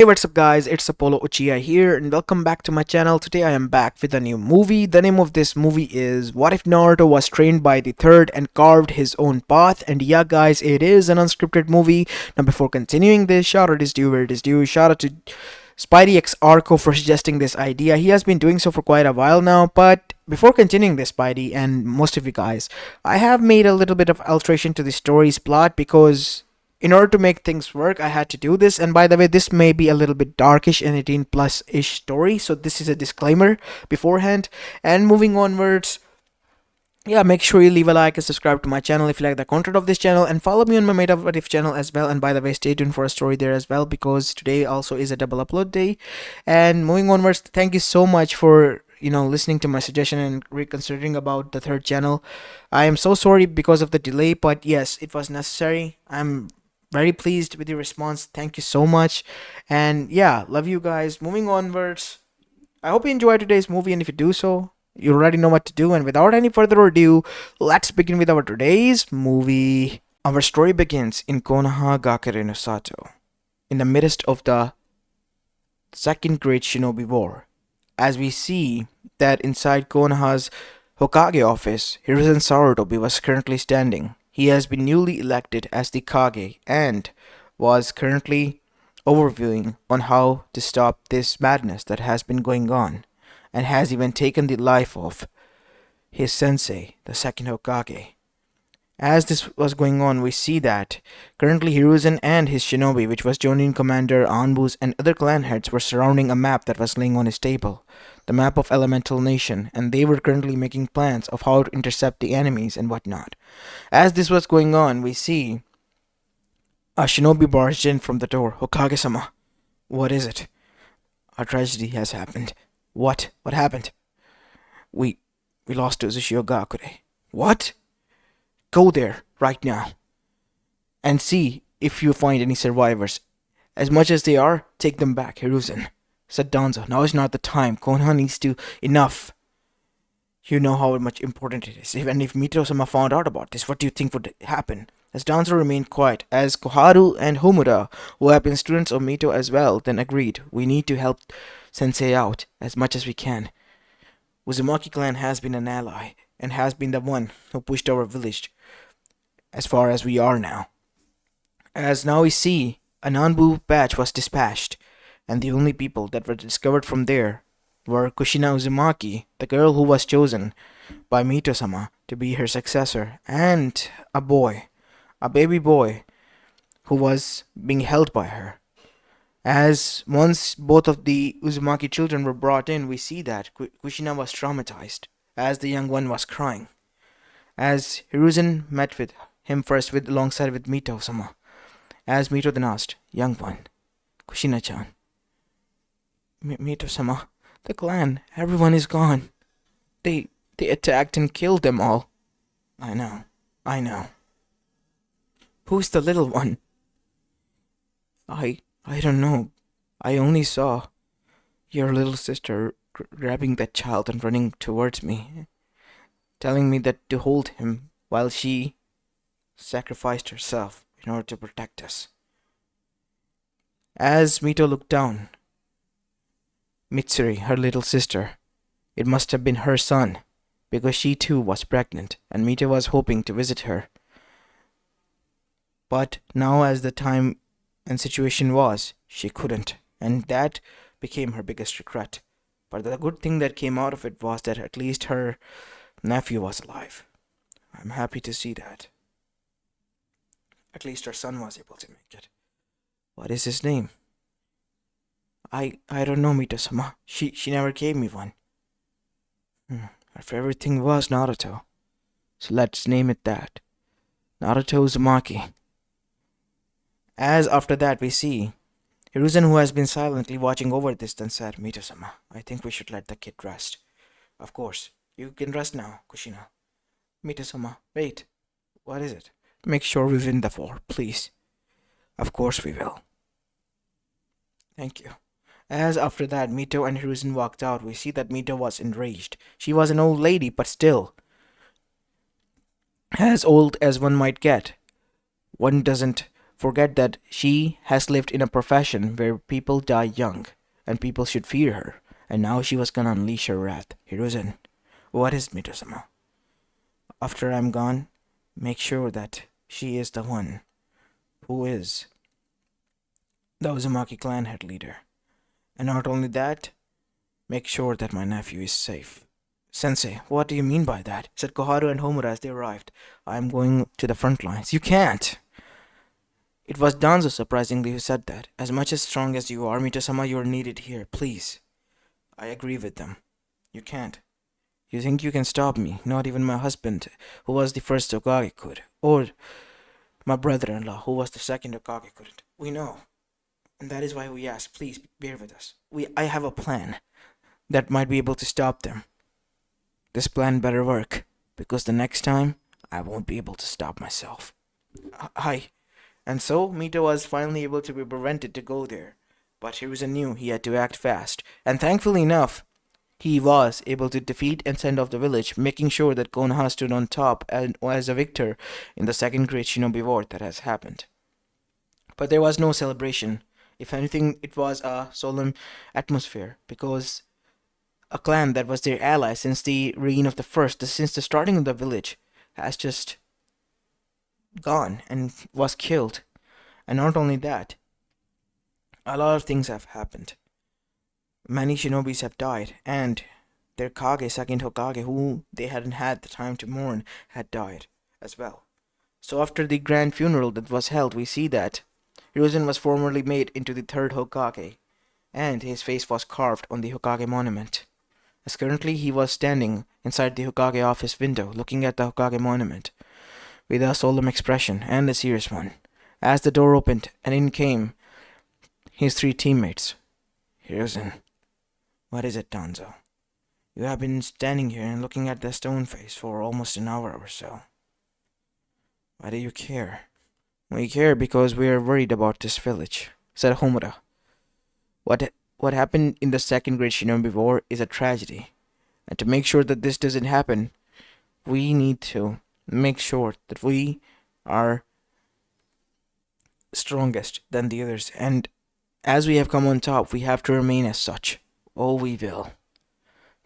Hey, what's up guys, it's Apollo Uchiha here and welcome back to my channel. Today I am back with a new movie. The name of this movie is What If Naruto Was Trained by the Third and Carved His Own Path. And yeah guys, it is an unscripted movie. Now before continuing this, shout out is due where it is due. Shout out to Spidey X Arco for suggesting this idea. He has been doing so for quite a while now, but before continuing this, Spidey and most of you guys, I have made a little bit of alteration to the story's plot because in order to make things work, I had to do this. And by the way, this may be a little bit darkish and 18 plus ish story, so this is a disclaimer beforehand. And moving onwards, yeah, make sure you leave a like and subscribe to my channel if you like the content of this channel, and follow me on my Meta What If channel as well. And by the way, stay tuned for a story there as well because today also is a double upload day. And moving onwards, thank you so much for listening to my suggestion and reconsidering about the third channel. I am so sorry because of the delay, but yes, it was necessary. I'm very pleased with your response. Thank you so much. And yeah, love you guys. Moving onwards, I hope you enjoyed today's movie, and if you do so, you already know what to do. And without any further ado, let's begin with our today's movie. Our story begins in Konoha Gakure no Sato, in the midst of the Second Great Shinobi War, as we see that inside Konoha's Hokage office, Hiruzen Sarutobi was currently standing. He has been newly elected as the Kage and was currently overviewing on how to stop this madness that has been going on, and has even taken the life of his sensei, the second Hokage. As this was going on, we see that currently Hiruzen and his shinobi, which was Jonin Commander Anbus and other clan heads, were surrounding a map that was laying on his table, the map of Elemental Nation, and they were currently making plans of how to intercept the enemies and whatnot. As this was going on, we see a shinobi barged in from the door. Hokage-sama, what is it? A tragedy has happened. What? What happened? We lost to Uchiha Gakure. What? Go there right now and see if you find any survivors. As much as they are, take them back, Hiruzen, said Danzo. Now is not the time. Konoha needs to. Enough. You know how much important it is. And if Mito-sama found out about this, what do you think would happen? As Danzo remained quiet, as Koharu and Homura, who have been students of Mito as well, then agreed, we need to help Sensei out as much as we can. Uzumaki clan has been an ally, and has been the one who pushed our village as far as we are now. As now we see, a Nanbu batch was dispatched, and the only people that were discovered from there were Kushina Uzumaki, the girl who was chosen by Mito-sama to be her successor, and a boy, a baby boy, who was being held by her. As once both of the Uzumaki children were brought in, we see that Kushina was traumatized, as the young one was crying. As Hiruzen met with him first alongside with Mito-sama, as Mito then asked, young one, Kushina-chan, Mito-sama, the clan, everyone is gone. They attacked and killed them all. I know. Who's the little one? I don't know. I only saw your little sister grabbing that child and running towards me, telling me that to hold him while she sacrificed herself in order to protect us. As Mito looked down, Mitsuri, her little sister, it must have been her son, because she too was pregnant, and Mito was hoping to visit her. But now as the time and situation was, she couldn't, and that became her biggest regret. But the good thing that came out of it was that at least her nephew was alive. I'm happy to see that. At least her son was able to make it. What is his name? I don't know, Mito-sama. She never gave me one. Her favorite thing was Naruto. So let's name it that. Naruto Uzumaki. As after that we see Hiruzen, who has been silently watching over this, then said, Mito-sama, I think we should let the kid rest. Of course, you can rest now, Kushina. Mito-sama, wait. What is it? Make sure we win the war, please. Of course we will. Thank you. As after that Mito and Hiruzen walked out, we see that Mito was enraged. She was an old lady, but still as old as one might get. One doesn't forget that she has lived in a profession where people die young and people should fear her. And now she was gonna unleash her wrath. Hiruzen, what is Mito-sama? After I'm gone, make sure that she is the one who is the Uzumaki clan head leader. And not only that, make sure that my nephew is safe. Sensei, what do you mean by that? Said Koharu and Homura as they arrived. I'm going to the front lines. You can't! It was Danzo, surprisingly, who said that. As much as strong as you are, Mito-sama, you are needed here. Please. I agree with them. You can't. You think you can stop me? Not even my husband, who was the first Hokage, could. Or my brother-in-law, who was the second Hokage, couldn't. We know. And that is why we ask, please bear with us. I have a plan that might be able to stop them. This plan better work, because the next time, I won't be able to stop myself. Hi. And so, Mito was finally able to be prevented to go there. But Hiruzen knew he had to act fast, and thankfully enough, he was able to defeat and send off the village, making sure that Konoha stood on top and as a victor in the second great shinobi war that has happened. But there was no celebration. If anything, it was a solemn atmosphere, because a clan that was their ally since the reign of the first, since the starting of the village, has just gone and was killed. And not only that, a lot of things have happened. Many shinobis have died, and their Kage, second Hokage, who they hadn't had the time to mourn, had died as well. So after the grand funeral that was held, we see that Hiruzen was formally made into the third Hokage, and his face was carved on the Hokage monument. As currently he was standing inside the Hokage office window, looking at the Hokage monument, with a solemn expression and a serious one, as the door opened and in came his three teammates. Hiruzen, what is it, Danzo? You have been standing here and looking at the stone face for almost an hour or so. Why do you care? We care because we are worried about this village, said Homura. What happened in the second great shinobi war is a tragedy, and to make sure that this doesn't happen, we need to make sure that we are strongest than the others, and as we have come on top, we have to remain as such. Oh, we will.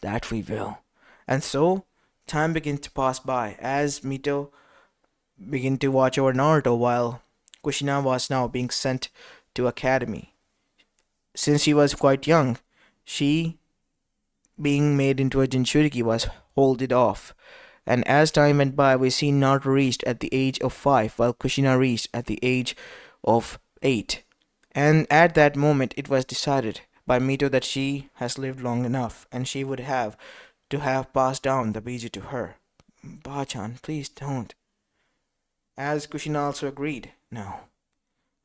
That we will. And so, time began to pass by as Mito began to watch over Naruto while Kushina was now being sent to academy. Since she was quite young, she being made into a Jinchuriki was holded off. And as time went by, we see Naruto reached at the age of 5, while Kushina reached at the age of 8. And at that moment, it was decided by Mito that she has lived long enough, and she would have to have passed down the Biju to her. Ba-chan, please don't. As Kushina also agreed, no,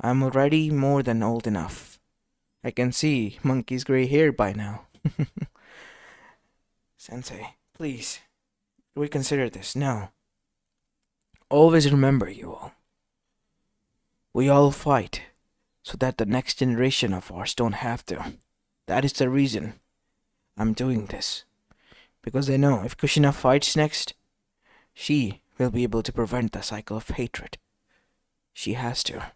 I'm already more than old enough. I can see Monkey's gray hair by now. Sensei, please, reconsider this now. Always remember, you all. We all fight so that the next generation of ours don't have to. That is the reason I'm doing this. Because I know if Kushina fights next, she will be able to prevent the cycle of hatred. She has to.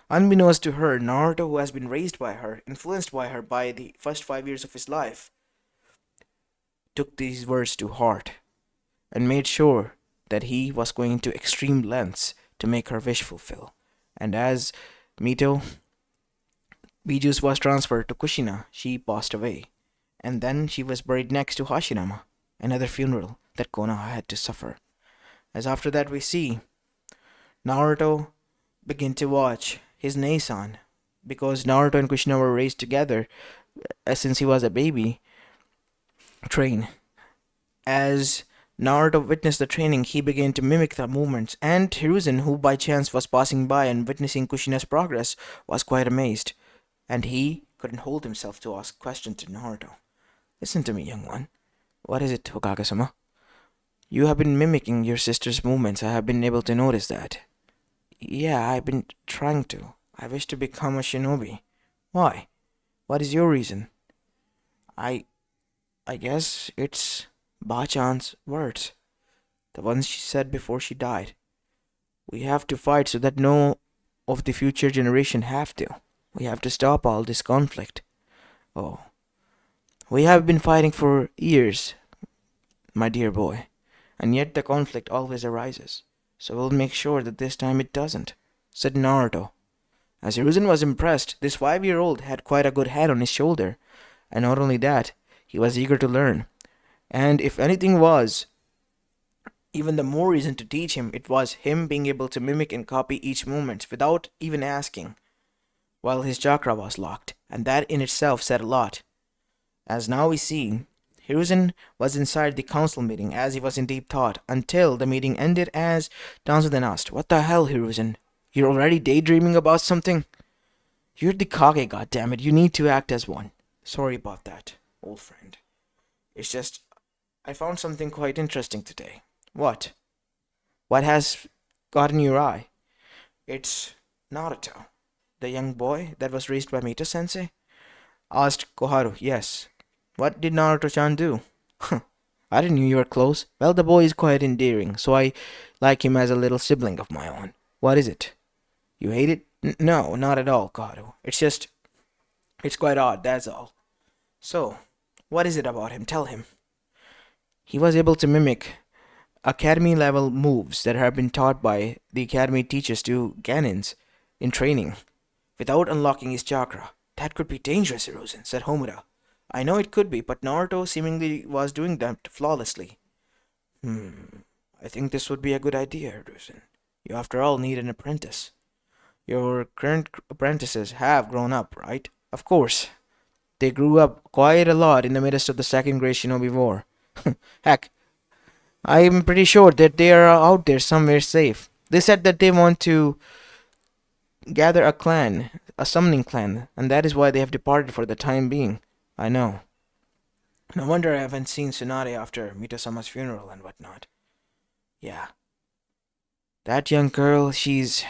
Unbeknownst to her, Naruto, who has been raised by her, influenced by her by the first 5 years of his life, took these words to heart and made sure that he was going to extreme lengths to make her wish fulfill. And as Mito Biju's was transferred to Kushina, she passed away. And then she was buried next to Hashirama, another funeral that Konoha had to suffer. As after that we see Naruto begin to watch his Nei-san, because Naruto and Kushina were raised together since he was a baby, train. As Naruto witnessed the training, he began to mimic the movements, and Hiruzen, who by chance was passing by and witnessing Kushina's progress, was quite amazed, and he couldn't hold himself to ask questions to Naruto. Listen to me, young one. What is it, Hokage-sama? You have been mimicking your sister's movements. I have been able to notice that. Yeah, I've been trying to. I wish to become a shinobi. Why? What is your reason? I guess it's Ba-chan's words. The ones she said before she died. We have to fight so that no of the future generation have to. We have to stop all this conflict. Oh, we have been fighting for years, my dear boy, and yet the conflict always arises. So we'll make sure that this time it doesn't, said Naruto. As Hiruzen was impressed, this 5-year-old had quite a good head on his shoulder, and not only that, he was eager to learn. And if anything was even the more reason to teach him, it was him being able to mimic and copy each movement without even asking, while his chakra was locked, and that in itself said a lot. As now we see, Hiruzen was inside the council meeting as he was in deep thought until the meeting ended as Danzo then asked, "What the hell, Hiruzen? You're already daydreaming about something? You're the Kage, goddammit. You need to act as one." "Sorry about that, old friend. It's just, I found something quite interesting today." "What? What has gotten your eye?" "It's Naruto, the young boy that was raised by Mito sensei?" asked Koharu. "Yes." "What did Naruto-chan do?" "Huh, I didn't know you were close." "Well, the boy is quite endearing, so I like him as a little sibling of my own." "What is it? You hate it?" No, not at all, Koharu. It's quite odd, that's all." "So, what is it about him? Tell him." "He was able to mimic academy level moves that have been taught by the academy teachers to Ganins in training without unlocking his chakra." "That could be dangerous, Hiruzen," said Homura. "I know it could be, but Naruto seemingly was doing that flawlessly." I think this would be a good idea, Hiruzen. You after all need an apprentice. Your current apprentices have grown up, right?" "Of course. They grew up quite a lot in the midst of the Second Great Shinobi War." "Heck, I'm pretty sure that they are out there somewhere safe. They said that they want to gather a clan, a summoning clan, and that is why they have departed for the time being." "I know. No wonder I haven't seen Tsunade after Mito-sama's funeral and whatnot." "Yeah. That young girl, she's...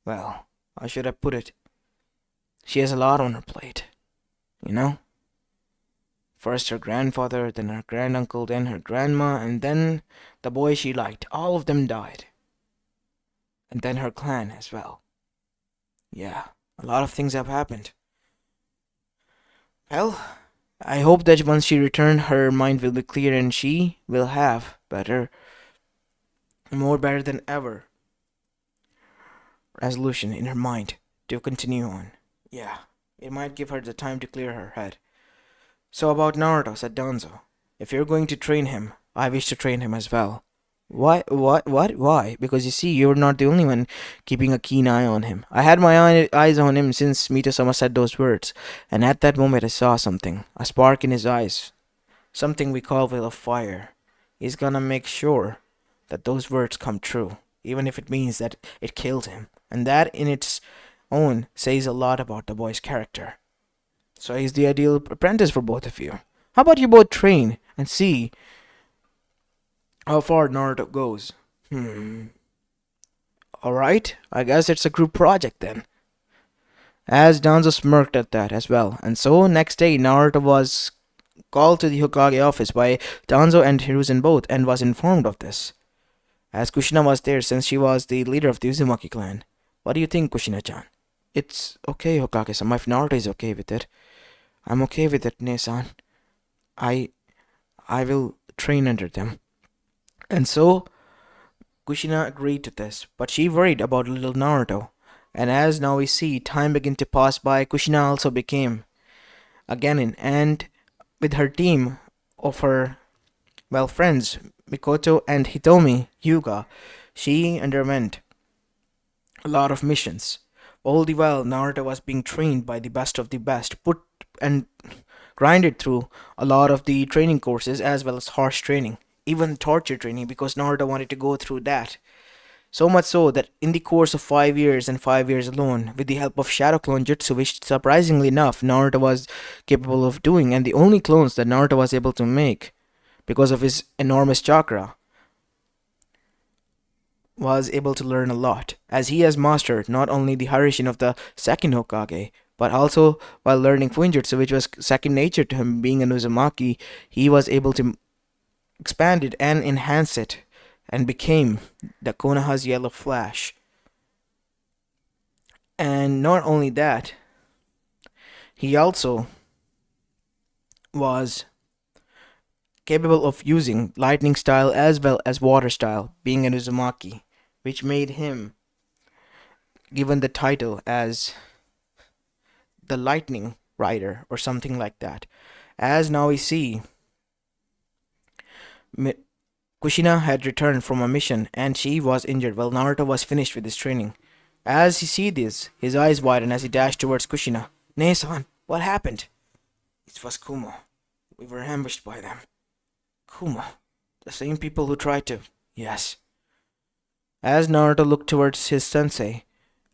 well, how should I put it? She has a lot on her plate. You know? First her grandfather, then her granduncle, then her grandma, and then the boy she liked. All of them died. And then her clan as well. Yeah, a lot of things have happened. Well, I hope that once she returns, her mind will be clear and she will have more better than ever, resolution in her mind to continue on. Yeah, it might give her the time to clear her head." "So about Naruto," said Danzo. "If you're going to train him, I wish to train him as well." "Why? What? Why?" "Because you see, you're not the only one keeping a keen eye on him. I had my eyes on him since Mito-sama said those words, and at that moment I saw something, a spark in his eyes, something we call will of fire. He's gonna make sure that those words come true, even if it means that it kills him, and that in its own says a lot about the boy's character. So he's the ideal apprentice for both of you. How about you both train and see how far Naruto goes?" "Alright, I guess it's a group project then." As Danzo smirked at that as well, and so next day Naruto was called to the Hokage office by Danzo and Hiruzen both and was informed of this. As Kushina was there since she was the leader of the Uzumaki clan. "What do you think, Kushina-chan?" "It's okay, Hokage-sama, if Naruto is okay with it. I'm okay with it, Ne-san. I I will train under them." And so Kushina agreed to this, but she worried about little Naruto. And as now we see, time began to pass by. Kushina also became a Genin, and with her team of her, well, friends, Mikoto and Hitomi Hyuga, she underwent a lot of missions. All the while, Naruto was being trained by the best of the best, put and grinded through a lot of the training courses as well as harsh training, even torture training because Naruto wanted to go through that. So much so that in the course of 5 years and 5 years alone, with the help of Shadow Clone Jutsu, which surprisingly enough Naruto was capable of doing, and the only clones that Naruto was able to make because of his enormous chakra, was able to learn a lot, as he has mastered not only the Harishin of the second Hokage, but also while learning Fuinjutsu, which was second nature to him being an Uzumaki, he was able to expand it and enhance it, and became the Konoha's Yellow Flash. And not only that, he also was capable of using lightning style as well as water style, being an Uzumaki, which made him given the title as the Lightning Rider or something like that. As now we see, Kushina had returned from a mission and she was injured while Naruto was finished with his training. As he sees this, his eyes widen as he dashed towards Kushina. "Ne-san, what happened?" "It was Kumo. We were ambushed by them." "Kumo? The same people who tried to..." "Yes." As Naruto looked towards his sensei,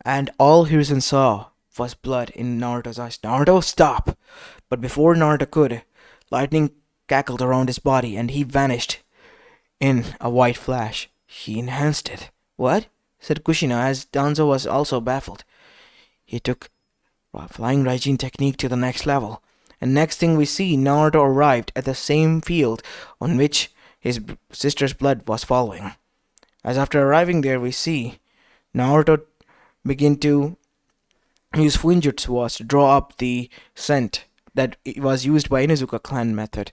and all Hiruzen saw was blood in Naruto's eyes. "Naruto, stop!" But before Naruto could, lightning cackled around his body and he vanished in a white flash. "He enhanced it." "What?" said Kushina, as Danzo was also baffled. "He took flying Raijin technique to the next level." And next thing we see, Naruto arrived at the same field on which his sister's blood was following. As after arriving there, we see Naruto begin to use Fuinjutsu was to draw up the scent that was used by Inuzuka clan method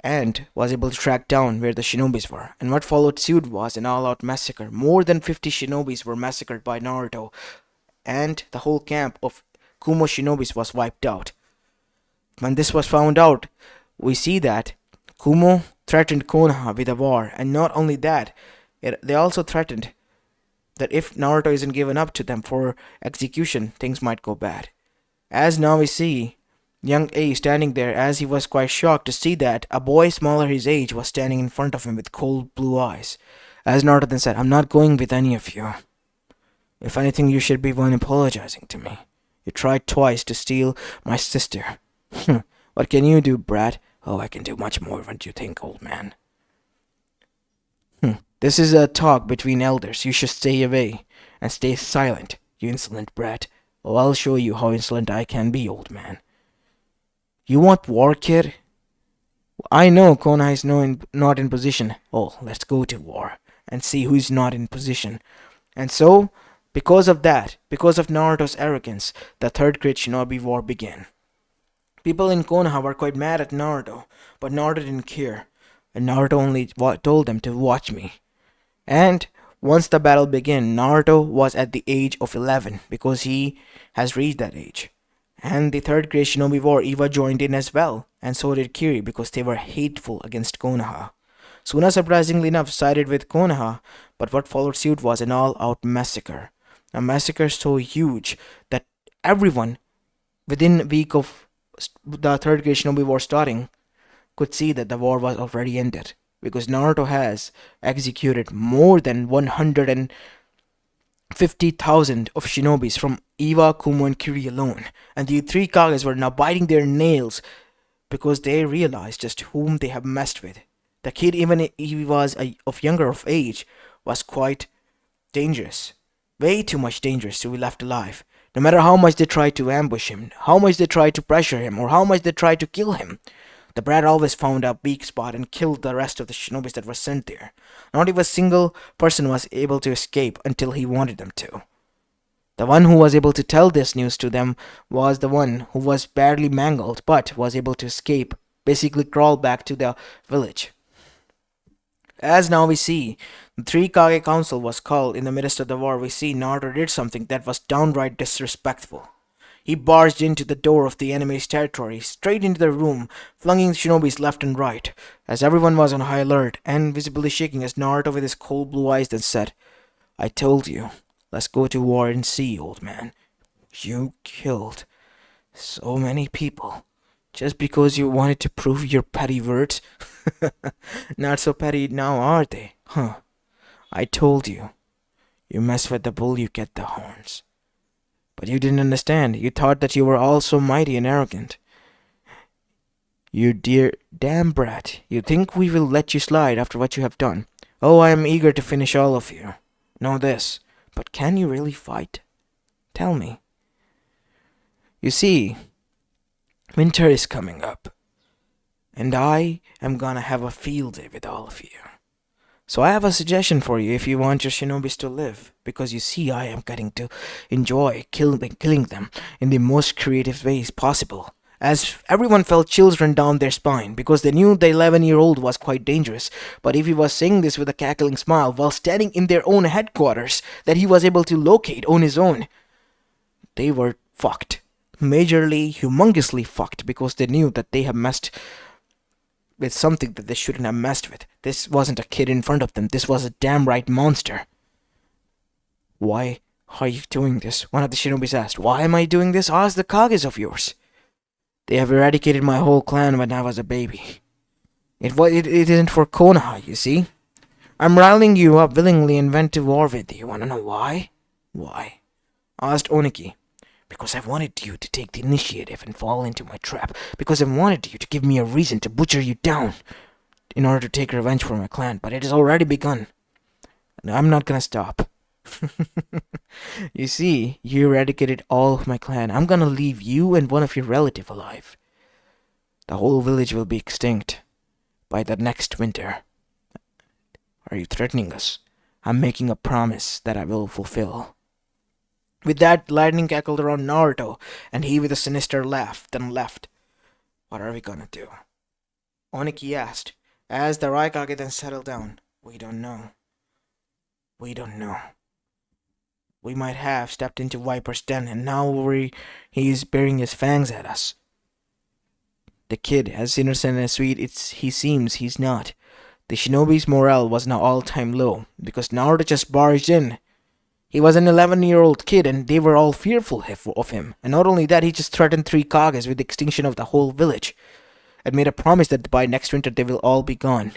and was able to track down where the shinobis were. And what followed suit was an all-out massacre. More than 50 shinobis were massacred by Naruto, and the whole camp of Kumo shinobis was wiped out. When this was found out, we see that Kumo threatened Konoha with a war, and not only that, they also threatened that if Naruto isn't given up to them for execution, things might go bad. As now we see young A standing there, as he was quite shocked to see that a boy smaller his age was standing in front of him with cold blue eyes. As Naruto then said, "I'm not going with any of you. If anything, you should be one apologizing to me. You tried twice to steal my sister. What can you do, brat?" "Oh, I can do much more than you think, old man." "This is a talk between elders. You should stay away and stay silent, you insolent brat. Oh, I'll show you how insolent I can be, old man." "You want war, kid? I know Konoha is not in position." "Oh, let's go to war and see who's not in position." And so, because of that, because of Naruto's arrogance, the third great shinobi war began. People in Konoha were quite mad at Naruto, but Naruto didn't care. And Naruto only told them to watch me. And once the battle began, Naruto was at the age of 11 because he has reached that age. And the third great shinobi war, Eva joined in as well, and so did Kiri because they were hateful against Konoha. Suna, surprisingly enough, sided with Konoha, but what followed suit was an all-out massacre. A massacre so huge that everyone, within a week of the third great shinobi war starting, could see that the war was already ended, because Naruto has executed more than 150,000 of shinobis from Iwa, Kumo, and Kiri alone, and the three Kages were now biting their nails because they realized just whom they have messed with. The kid, even if he was of younger of age, was quite dangerous. Way too much dangerous to be left alive. No matter how much they tried to ambush him, how much they tried to pressure him, or how much they tried to kill him, the brat always found a weak spot and killed the rest of the shinobis that were sent there. Not even a single person was able to escape until he wanted them to. The one who was able to tell this news to them was the one who was badly mangled but was able to escape, basically crawl back to the village. As now we see, the three Kage council was called in the midst of the war. We see Naruto did something that was downright disrespectful. He barged into the door of the enemy's territory, straight into the room, flinging shinobis left and right, as everyone was on high alert and visibly shaking as Naruto with his cold blue eyes then said, "I told you, let's go to war and see, old man. You killed so many people just because you wanted to prove your petty words. Not so petty now, are they? Huh? I told you. You mess with the bull, you get the horns. But you didn't understand. You thought that you were all so mighty and arrogant. You dear damn brat. You think we will let you slide after what you have done? Oh, I am eager to finish all of you. Know this. But can you really fight? Tell me. You see, winter is coming up, and I am gonna have a field day with all of you. So I have a suggestion for you if you want your shinobis to live, because you see I am getting to enjoy killing them in the most creative ways possible. As everyone felt chills run down their spine because they knew the 11-year-old was quite dangerous. But if he was saying this with a cackling smile while standing in their own headquarters that he was able to locate on his own, they were fucked. Majorly, humongously fucked because they knew that they had messed with something that they shouldn't have messed with. This wasn't a kid in front of them. This was a damn right monster. Why are you doing this? One of the shinobis asked. Why am I doing this? Ask the Kages of yours. They have eradicated my whole clan when I was a baby. It isn't for Konoha, you see? I'm riling you up willingly and went to war with you. Wanna know why? Why? Asked Oniki. Because I wanted you to take the initiative and fall into my trap. Because I wanted you to give me a reason to butcher you down in order to take revenge for my clan. But it has already begun. And I'm not gonna stop. You see, you eradicated all of my clan. I'm gonna leave you and one of your relatives alive. The whole village will be extinct by the next winter. Are you threatening us? I'm making a promise that I will fulfill. With that, lightning cackled around Naruto, and he with a sinister laugh then left. What are we gonna do? Oniki asked, as the Raikage then settled down. We don't know. We don't know. We might have stepped into Viper's den, and now he's baring his fangs at us. The kid, as innocent and sweet he seems, he's not. The shinobi's morale was now all-time low, because Naruto just barged in. He was an 11-year-old kid and they were all fearful of him. And not only that, he just threatened 3 Kages with the extinction of the whole village. And made a promise that by next winter they will all be gone.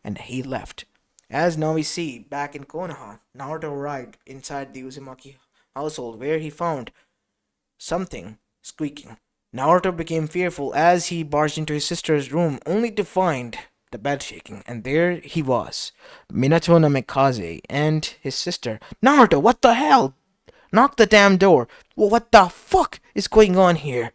And he left. As now we see, back in Konoha, Naruto arrived inside the Uzumaki household where he found something squeaking. Naruto became fearful as he barged into his sister's room only to find the bed shaking, and there he was, Minato Namikaze and his sister. Naruto, what the hell? Knock the damn door. What the fuck is going on here?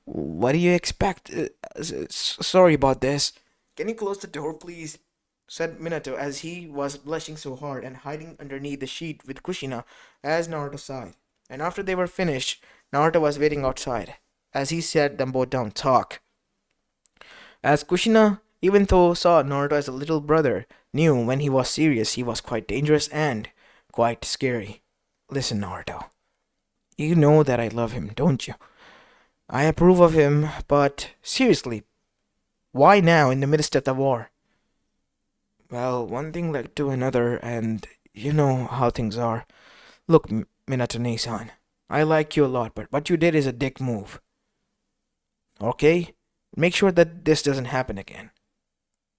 What do you expect? Sorry about this. Can you close the door, please? Said Minato as he was blushing so hard and hiding underneath the sheet with Kushina as Naruto sighed. And after they were finished, Naruto was waiting outside as he sat them both down talk. As Kushina, even though saw Naruto as a little brother, knew when he was serious he was quite dangerous and quite scary. Listen, Naruto. You know that I love him, don't you? I approve of him, but seriously, why now in the midst of the war? Well, one thing led to another, and you know how things are. Look, Minato-san, I like you a lot, but what you did is a dick move. Okay? Make sure that this doesn't happen again.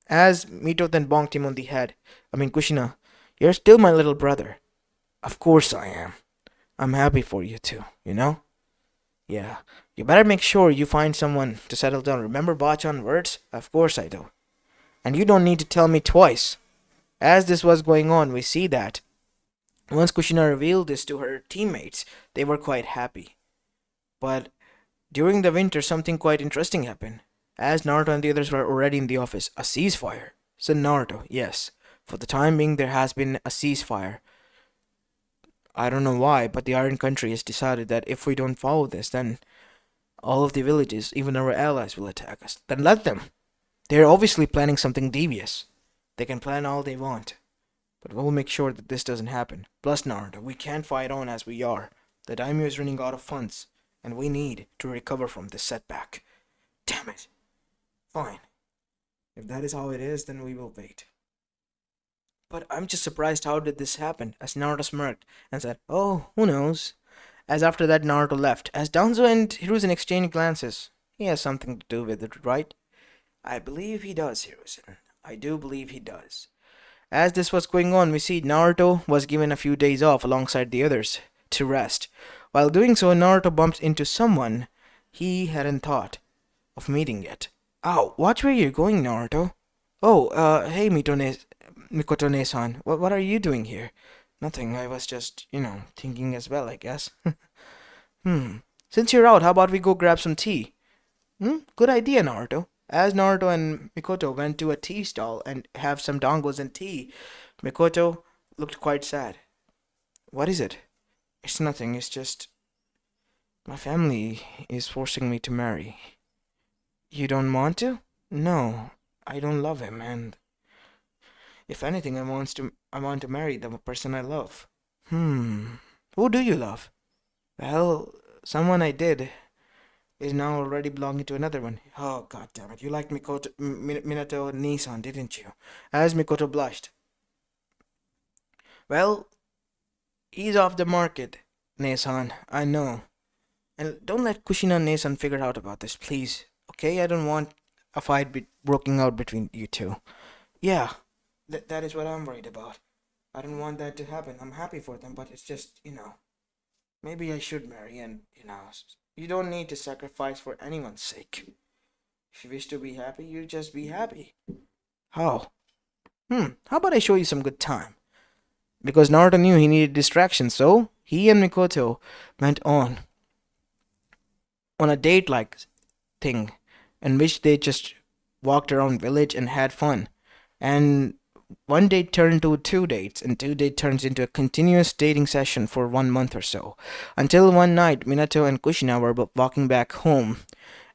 As Mito then bonked him on the head. Kushina, you're still my little brother. Of course I am. I'm happy for you too, you know? Yeah, you better make sure you find someone to settle down. Remember Bachan words? Of course I do. And you don't need to tell me twice. As this was going on, we see that once Kushina revealed this to her teammates, they were quite happy. But during the winter, something quite interesting happened. As Naruto and the others were already in the office, a ceasefire. Said Naruto, yes, for the time being there has been a ceasefire. I don't know why, but the Iron Country has decided that if we don't follow this, then all of the villages, even our allies, will attack us. Then let them. They're obviously planning something devious. They can plan all they want. But we'll make sure that this doesn't happen. Plus, Naruto, we can't fight on as we are. The daimyo is running out of funds, and we need to recover from this setback. Damn it. Fine. If that is how it is, then we will wait. But I'm just surprised how did this happen, as Naruto smirked and said, oh, who knows? As after that Naruto left, as Danzo and Hiruzen exchanged glances. He has something to do with it, right? I believe he does, Hiruzen. I do believe he does. As this was going on, we see Naruto was given a few days off alongside the others to rest. While doing so, Naruto bumps into someone he hadn't thought of meeting yet. Ow, watch where you're going, Naruto. Oh, hey, Mikoto-ne-san. What are you doing here? Nothing, I was just, thinking as well, I guess. Since you're out, how about we go grab some tea? Good idea, Naruto. As Naruto and Mikoto went to a tea stall and have some dongos and tea, Mikoto looked quite sad. What is it? It's nothing, it's just my family is forcing me to marry. You don't want to? No, I don't love him, and if anything, I want to marry the person I love. Hmm. Who do you love? Well, someone I did is now already belonging to another one. Oh, god damn it. You liked Minato Nissan, didn't you? As Mikoto blushed. Well, he's off the market, Nissan. I know. And don't let Kushina Nissan figure out about this, please. Okay? I don't want a fight broken out between you two. Yeah, that is what I'm worried about. I don't want that to happen. I'm happy for them, but it's just, maybe I should marry and, you don't need to sacrifice for anyone's sake. If you wish to be happy, you just be happy. How? How about I show you some good time? Because Naruto knew he needed distraction, so he and Mikoto went on a date like thing in which they just walked around village and had fun. And one date turned into two dates, and two dates turns into a continuous dating session for 1 month or so. Until one night, Minato and Kushina were walking back home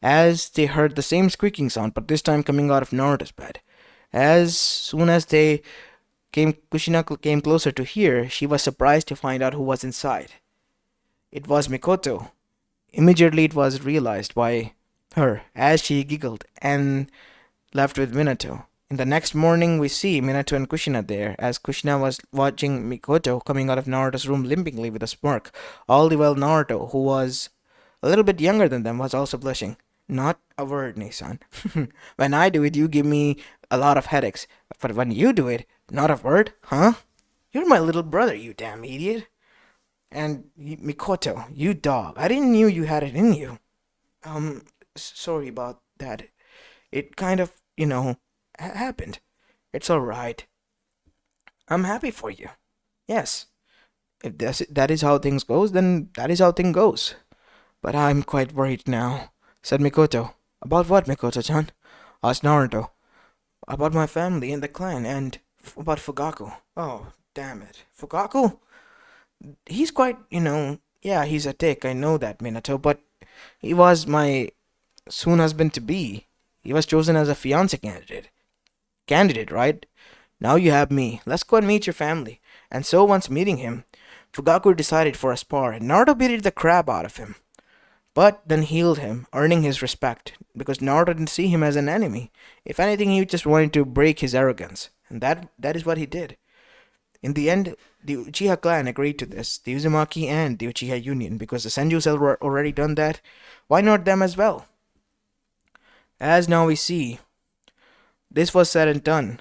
as they heard the same squeaking sound, but this time coming out of Naruto's bed. As soon as Kushina came closer to hear, she was surprised to find out who was inside. It was Mikoto. Immediately it was realized by her as she giggled and left with Minato. In the next morning, we see Minato and Kushina there, as Kushina was watching Mikoto coming out of Naruto's room limpingly with a smirk. All the while, Naruto, who was a little bit younger than them, was also blushing. Not a word, Nissan. When I do it, you give me a lot of headaches. But when you do it, not a word, huh? You're my little brother, you damn idiot. And Mikoto, you dog. I didn't knew you had it in you. Sorry about that. It kind of, happened. It's alright. I'm happy for you. Yes. If that is how things goes, then that is how things goes. But I'm quite worried now, said Mikoto. About what, Mikoto-chan? Asked Naruto. About my family and the clan, and about Fugaku. Oh, damn it. Fugaku? He's quite, yeah, he's a dick, I know that, Minato, but he was my soon husband to be. He was chosen as a fiance candidate. Candidate, right? Now you have me. Let's go and meet your family. And so, once meeting him, Fugaku decided for a spar, and Naruto beat the crap out of him. But then healed him, earning his respect, because Naruto didn't see him as an enemy. If anything, he just wanted to break his arrogance, and that is what he did. In the end, the Uchiha clan agreed to this, the Uzumaki and the Uchiha Union, because the Senju cell were already done that. Why not them as well? As now we see, this was said and done.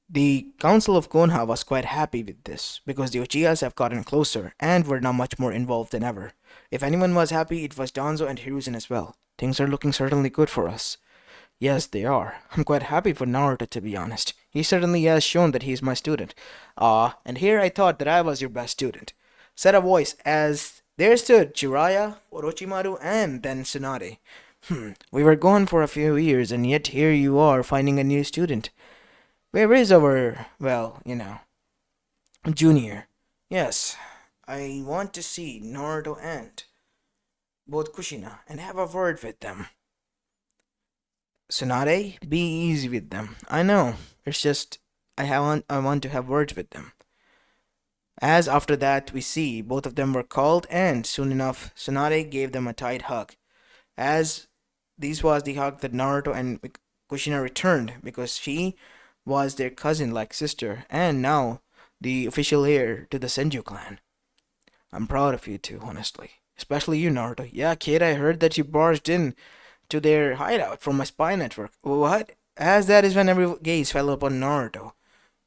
The Council of Konoha was quite happy with this, because the Uchihas have gotten closer and were now much more involved than ever. If anyone was happy, it was Danzo and Hiruzen as well. Things are looking certainly good for us. Yes, they are. I'm quite happy for Naruto, to be honest. He certainly has shown that he is my student. Ah, and here I thought that I was your best student, said a voice as there stood Jiraiya, Orochimaru, and then Tsunade. We were gone for a few years, and yet here you are finding a new student. Where is our, junior? Yes, I want to see Naruto and both Kushina and have a word with them. Tsunade, be easy with them. I know. It's just I want to have words with them. As after that we see both of them were called and soon enough Tsunade gave them a tight hug. As this was the hug that Naruto and Kushina returned because she was their cousin like sister and now the official heir to the Senju clan. I'm proud of you two, honestly. Especially you, Naruto. Yeah, kid, I heard that you barged in to their hideout from my spy network. What? As that is when every gaze fell upon Naruto.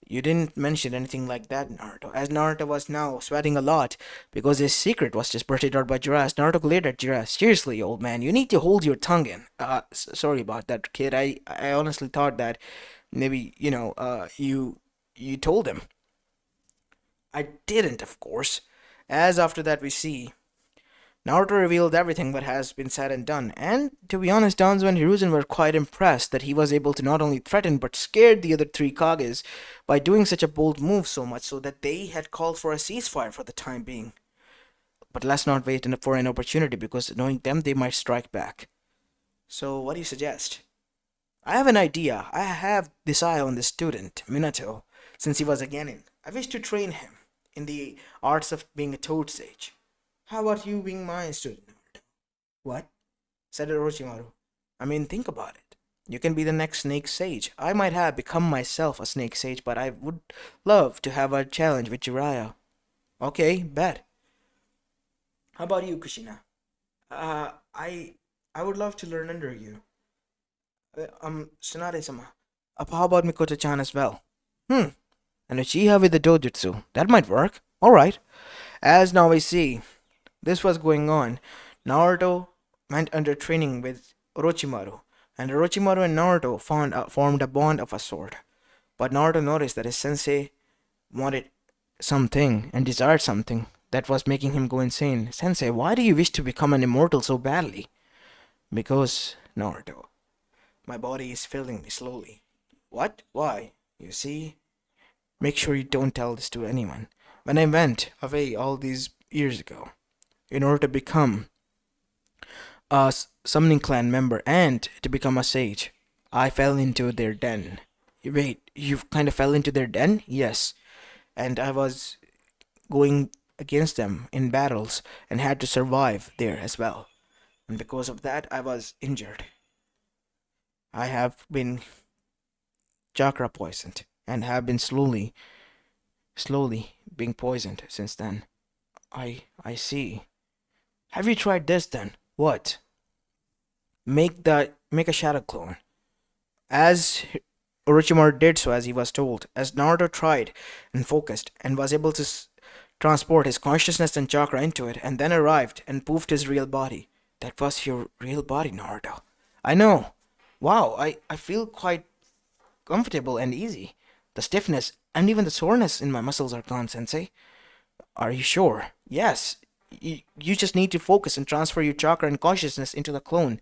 You didn't mention anything like that, Naruto. As Naruto was now sweating a lot because his secret was just blurted out by Jiraiya. Naruto glared at Jiraiya. Seriously, old man, you need to hold your tongue in. Sorry about that, kid. I honestly thought that maybe you told him. I didn't, of course. As after that we see Naruto revealed everything what has been said and done, and to be honest, Danzo and Hiruzen were quite impressed that he was able to not only threaten but scared the other three Kages by doing such a bold move so much so that they had called for a ceasefire for the time being. But let's not wait for an opportunity because knowing them, they might strike back. So, what do you suggest? I have an idea. I have this eye on this student, Minato, since he was a genin. I wish to train him in the arts of being a toad sage. How about you being my student? What? Said Orochimaru. I mean, think about it. You can be the next snake sage. I might have become myself a snake sage, but I would love to have a challenge with Jiraiya. Okay, bet. How about you, Kushina? Uh, I I would love to learn under you. Tsunade-sama. How about Mikoto-chan as well? Hmm, an Uchiha with the dojutsu. That might work. Alright. As now we see, this was going on. Naruto went under training with Orochimaru, and Orochimaru and Naruto formed a bond of a sort. But Naruto noticed that his sensei wanted something and desired something that was making him go insane. Sensei, why do you wish to become an immortal so badly? Because, Naruto, my body is filling me slowly. What? Why? You see? Make sure you don't tell this to anyone. When I went away all these years ago, in order to become a summoning clan member and to become a sage, I fell into their den. Wait, you kind of fell into their den? Yes. And I was going against them in battles and had to survive there as well. And because of that, I was injured. I have been chakra poisoned and have been slowly being poisoned since then. I see. Have you tried this then? What? Make a shadow clone. As Orochimaru did so as he was told, as Naruto tried and focused and was able to transport his consciousness and chakra into it, and then arrived and poofed his real body. That was your real body, Naruto. I know. Wow, I feel quite comfortable and easy. The stiffness and even the soreness in my muscles are gone, Sensei. Are you sure? Yes. You just need to focus and transfer your chakra and consciousness into the clone.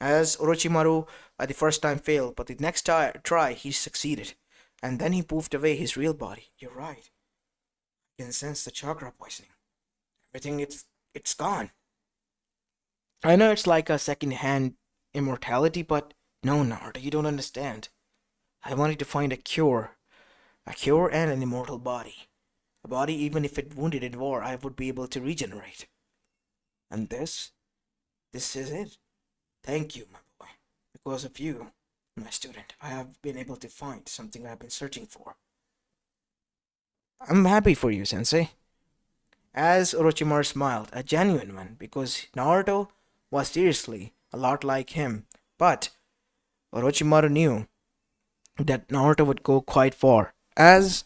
As Orochimaru the first time failed, but the next try he succeeded. And then he poofed away his real body. You're right. I can sense the chakra poisoning. Everything it's gone. I know it's like a second-hand immortality, but no, Naruto, you don't understand. I wanted to find a cure and an immortal body. A body, even if it wounded in war, I would be able to regenerate. And this is it. Thank you, my boy. Because of you, my student, I have been able to find something I've been searching for. I'm happy for you, Sensei. As Orochimaru smiled, a genuine one, because Naruto was seriously a lot like him. But Orochimaru knew that Naruto would go quite far. As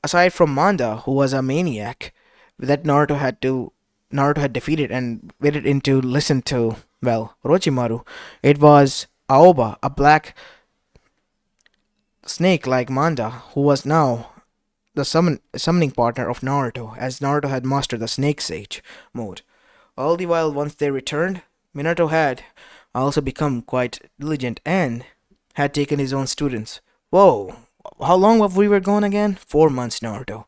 aside from Manda, who was a maniac, that Naruto had defeated and waited in to listen to, well, Orochimaru, it was Aoba, a black snake like Manda, who was now the summoning partner of Naruto, as Naruto had mastered the Snake Sage mode. All the while, once they returned, Minato had also become quite diligent and had taken his own students. Whoa, how long have we were gone again? 4 months, Naruto.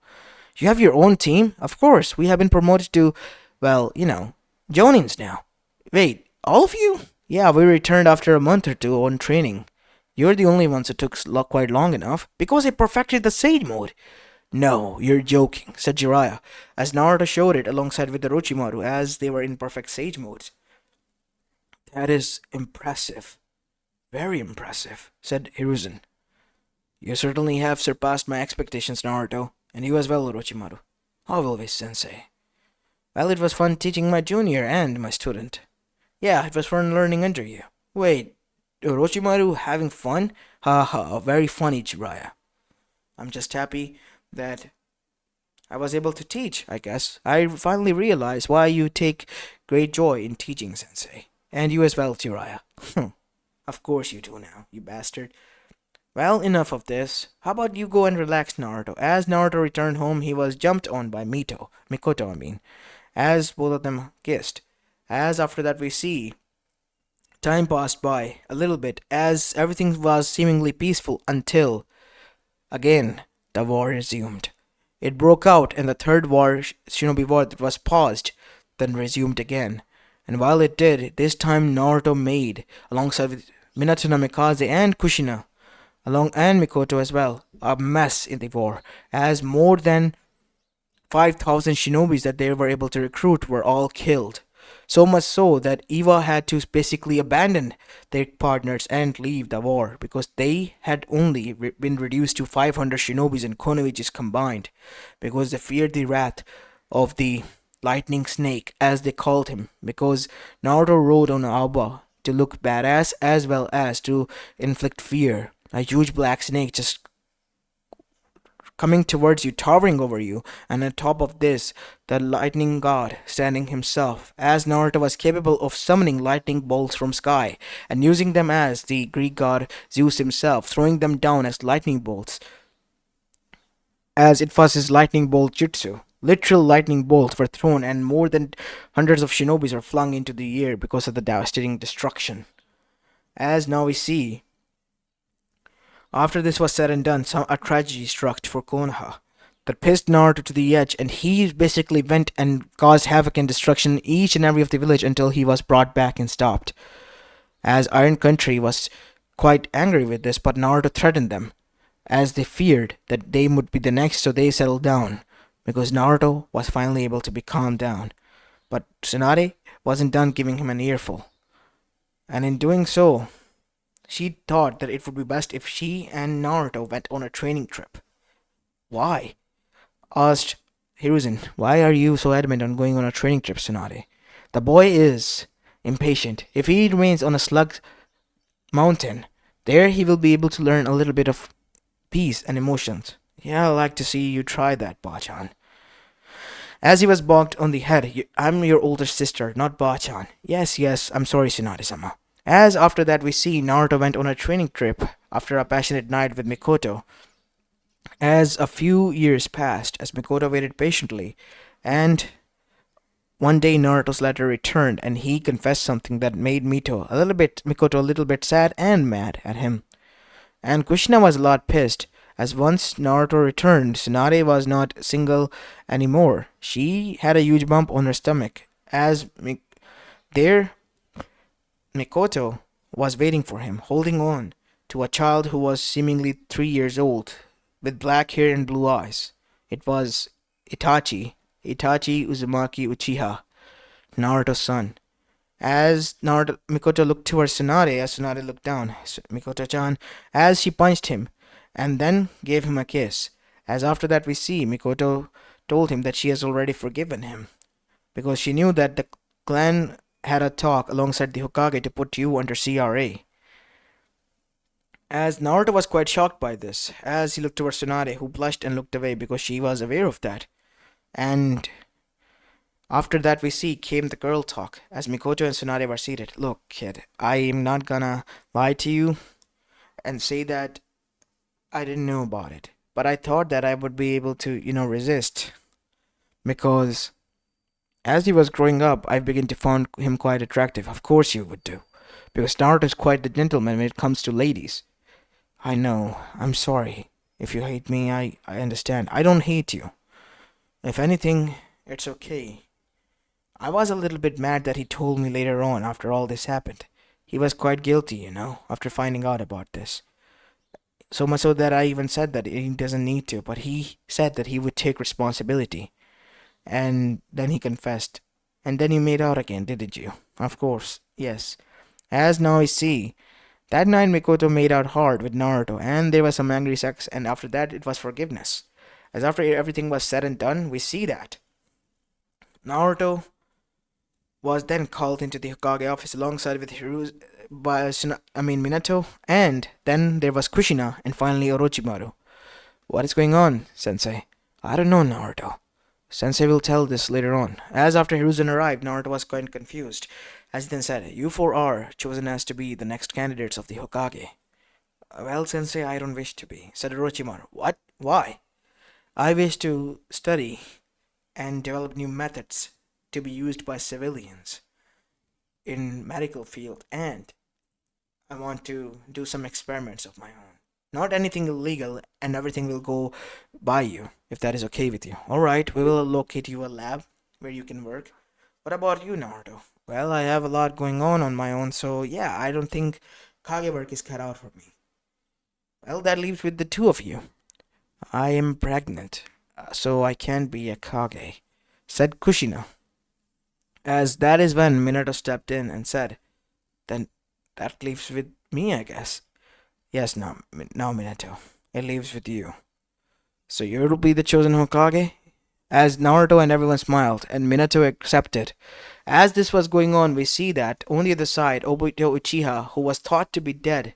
You have your own team? Of course, we have been promoted to, well, Jonins now. Wait, all of you? Yeah, we returned after a month or two on training. You're the only ones who took quite long enough, because I perfected the Sage mode. No, you're joking, said Jiraiya, as Naruto showed it alongside with Orochimaru as they were in perfect Sage modes. That is impressive. Very impressive, said Hiruzen. You certainly have surpassed my expectations, Naruto, and you as well, Orochimaru. How always, Sensei. Well, it was fun teaching my junior and my student. Yeah, it was fun learning under you. Wait, Orochimaru having fun? Ha ha, very funny, Jiraiya. I'm just happy that I was able to teach, I guess. I finally realized why you take great joy in teaching, Sensei. And you as well, Jiraiya. Of course you do now, you bastard. Well, enough of this. How about you go and relax, Naruto? As Naruto returned home, he was jumped on by Mikoto, I mean. as both of them kissed. As after that we see time passed by a little bit as everything was seemingly peaceful until again the war resumed. It broke out and the third war, Shinobi War, that was paused, then resumed again. And while it did, this time Naruto made, alongside with Minato Namikaze and Kushina, along and Mikoto as well, a mess in the war, as more than 5,000 shinobis that they were able to recruit were all killed. So much so that Eva had to basically abandon their partners and leave the war because they had only been reduced to 500 shinobis and Konoichis combined because they feared the wrath of the lightning snake as they called him because Naruto rode on Aoba to look badass as well as to inflict fear. A huge black snake just coming towards you, towering over you, and on top of this, the lightning god standing himself, as Naruto was capable of summoning lightning bolts from sky and using them as the Greek god Zeus himself, throwing them down as lightning bolts, as it was his lightning bolt jutsu. Literal lightning bolts were thrown, and more than hundreds of shinobis were flung into the air because of the devastating destruction. As now we see, after this was said and done, a tragedy struck for Konoha that pissed Naruto to the edge, and he basically went and caused havoc and destruction in each and every of the village until he was brought back and stopped. As Iron Country was quite angry with this, but Naruto threatened them, as they feared that they would be the next, so they settled down, because Naruto was finally able to be calmed down. But Tsunade wasn't done giving him an earful, and in doing so, she thought that it would be best if she and Naruto went on a training trip. Why? Asked Hiruzen, why are you so adamant on going on a training trip, Tsunade? The boy is impatient. If he remains on a slug mountain, there he will be able to learn a little bit of peace and emotions. Yeah, I'd like to see you try that, Bachan. As he was bonked on the head, I'm your older sister, not Bachan. Yes, yes, I'm sorry, Tsunade-sama. As after that we see Naruto went on a training trip after a passionate night with Mikoto. As a few years passed, as Mikoto waited patiently, and one day Naruto's letter returned and he confessed something that made Mikoto a little bit sad and mad at him. And Kushina was a lot pissed, as once Naruto returned, Tsunade was not single anymore. She had a huge bump on her stomach, as there Mikoto was waiting for him, holding on to a child who was seemingly 3 years old, with black hair and blue eyes. It was Itachi Uzumaki Uchiha, Naruto's son. As Mikoto looked towards Tsunade, as Tsunade looked down, Mikoto-chan, as she punched him, and then gave him a kiss. As after that we see, Mikoto told him that she has already forgiven him, because she knew that the clan had a talk alongside the Hokage to put you under CRA. As Naruto was quite shocked by this, as he looked towards Tsunade, who blushed and looked away because she was aware of that. And after that we see came the girl talk, as Mikoto and Tsunade were seated. Look, kid, I am not gonna lie to you and say that I didn't know about it. But I thought that I would be able to, resist. Because as he was growing up, I began to find him quite attractive. Of course you would do. Because Naruto is quite the gentleman when it comes to ladies. I know. I'm sorry. If you hate me, I understand. I don't hate you. If anything, it's okay. I was a little bit mad that he told me later on after all this happened. He was quite guilty, after finding out about this. So much so that I even said that he doesn't need to, but he said that he would take responsibility. And then he confessed. And then you made out again, didn't you? Of course, yes. As now I see, that night Mikoto made out hard with Naruto, and there was some angry sex, and after that it was forgiveness. As after everything was said and done, we see that Naruto was then called into the Hokage office alongside with Minato, and then there was Kushina, and finally Orochimaru. What is going on, Sensei? I don't know, Naruto. Sensei will tell this later on. As after Hiruzen arrived, Naruto was quite confused. As he then said, you four are chosen as to be the next candidates of the Hokage. Well, Sensei, I don't wish to be, said Orochimaru. What? Why? I wish to study and develop new methods to be used by civilians in medical field, and I want to do some experiments of my own. Not anything illegal, and everything will go by you, if that is okay with you. Alright, we will locate you a lab where you can work. What about you, Naruto? Well, I have a lot going on my own, so yeah, I don't think Kage work is cut out for me. Well, that leaves with the two of you. I am pregnant, so I can't be a Kage, said Kushina. As that is when Minato stepped in and said, then that leaves with me, I guess. Yes, now Minato. It leaves with you. So you'll be the chosen Hokage? As Naruto and everyone smiled, and Minato accepted. As this was going on, we see that on the other side, Obito Uchiha, who was thought to be dead,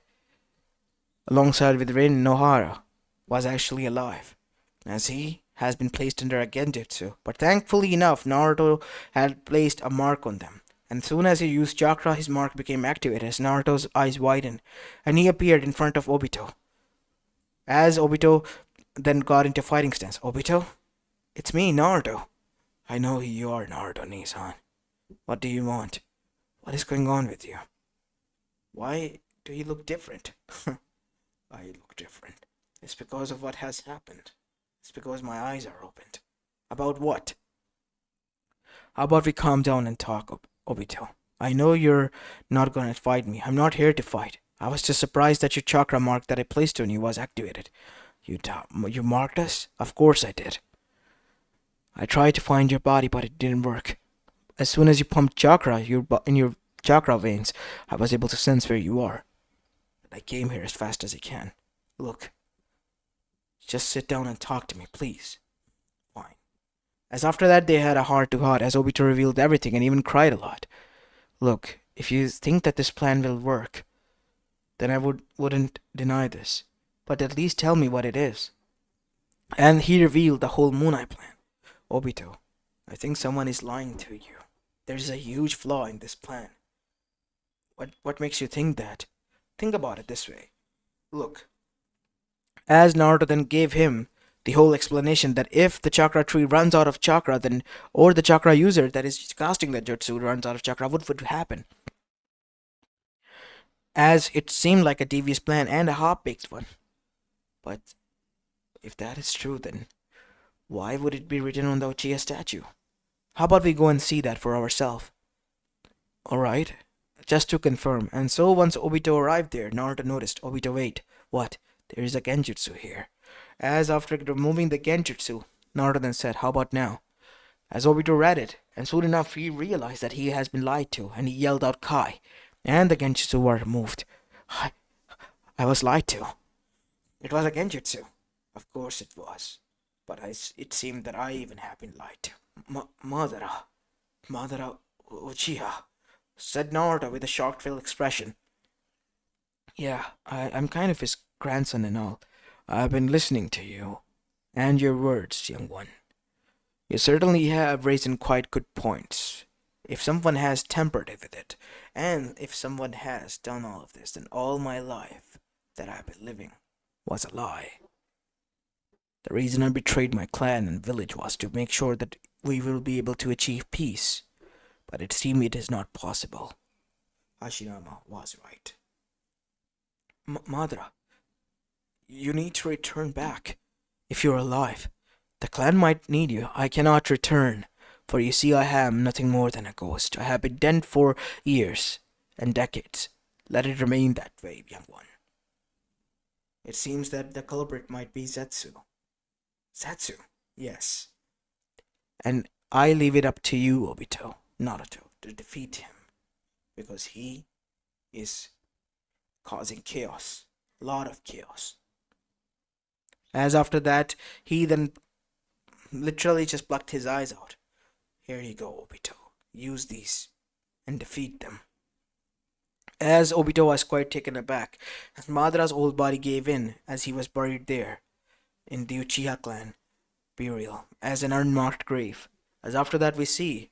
alongside with Rin Nohara, was actually alive, as he has been placed under a genjutsu. But thankfully enough, Naruto had placed a mark on them. And soon as he used chakra, his mark became activated as Naruto's eyes widened, and he appeared in front of Obito. As Obito then got into fighting stance. Obito? It's me, Naruto. I know who you are, Naruto Nissan. What do you want? What is going on with you? Why do you look different? I look different. It's because of what has happened. It's because my eyes are opened. About what? How about we calm down and talk, Obito? I know you're not gonna fight me. I'm not here to fight. I was just surprised that your chakra mark that I placed on you was activated. You marked us? Of course I did. I tried to find your body, but it didn't work. As soon as you pumped chakra in your chakra veins, I was able to sense where you are. I came here as fast as I can. Look, just sit down and talk to me, please. Fine. As after that, they had a heart-to-heart as Obito revealed everything and even cried a lot. Look, if you think that this plan will work, then I wouldn't deny this. But at least tell me what it is. And he revealed the whole Moon Eye plan. Obito, I think someone is lying to you. There's a huge flaw in this plan. What makes you think that? Think about it this way. Look. As Naruto then gave him the whole explanation that if the chakra tree runs out of chakra, then or the chakra user that is casting that jutsu runs out of chakra, what would happen? As it seemed like a devious plan and a half-baked one. But if that is true, then why would it be written on the Uchiha statue? How about we go and see that for ourselves? Alright, just to confirm. And so once Obito arrived there, Naruto noticed, Obito, wait, what? There is a genjutsu here. As after removing the genjutsu, Naruto then said, how about now? As Obito read it, and soon enough he realized that he has been lied to, and he yelled out Kai, and the genjutsu were removed. I was lied to. It was a genjutsu. Of course it was. But it seemed that I even have been lied to. Madara Uchiha, said Naruto with a shocked-filled expression. Yeah, I'm kind of his grandson and all. I've been listening to you, and your words, young one. You certainly have raised quite good points. If someone has tempered with it, and if someone has done all of this, then all my life that I've been living was a lie. The reason I betrayed my clan and village was to make sure that we will be able to achieve peace, but it seems it is not possible. Hashirama was right. Madara, you need to return back. If you're alive, the clan might need you. I cannot return, for you see I am nothing more than a ghost. I have been dead for years and decades. Let it remain that way, young one. It seems that the culprit might be Zetsu. Zetsu? Yes. And I leave it up to you, Obito, Naruto, to defeat him. Because he is causing chaos. A lot of chaos. As after that, he then literally just plucked his eyes out. Here you go, Obito. Use these and defeat them. As Obito was quite taken aback, as Madara's old body gave in as he was buried there in the Uchiha clan burial as an unmarked grave. As after that we see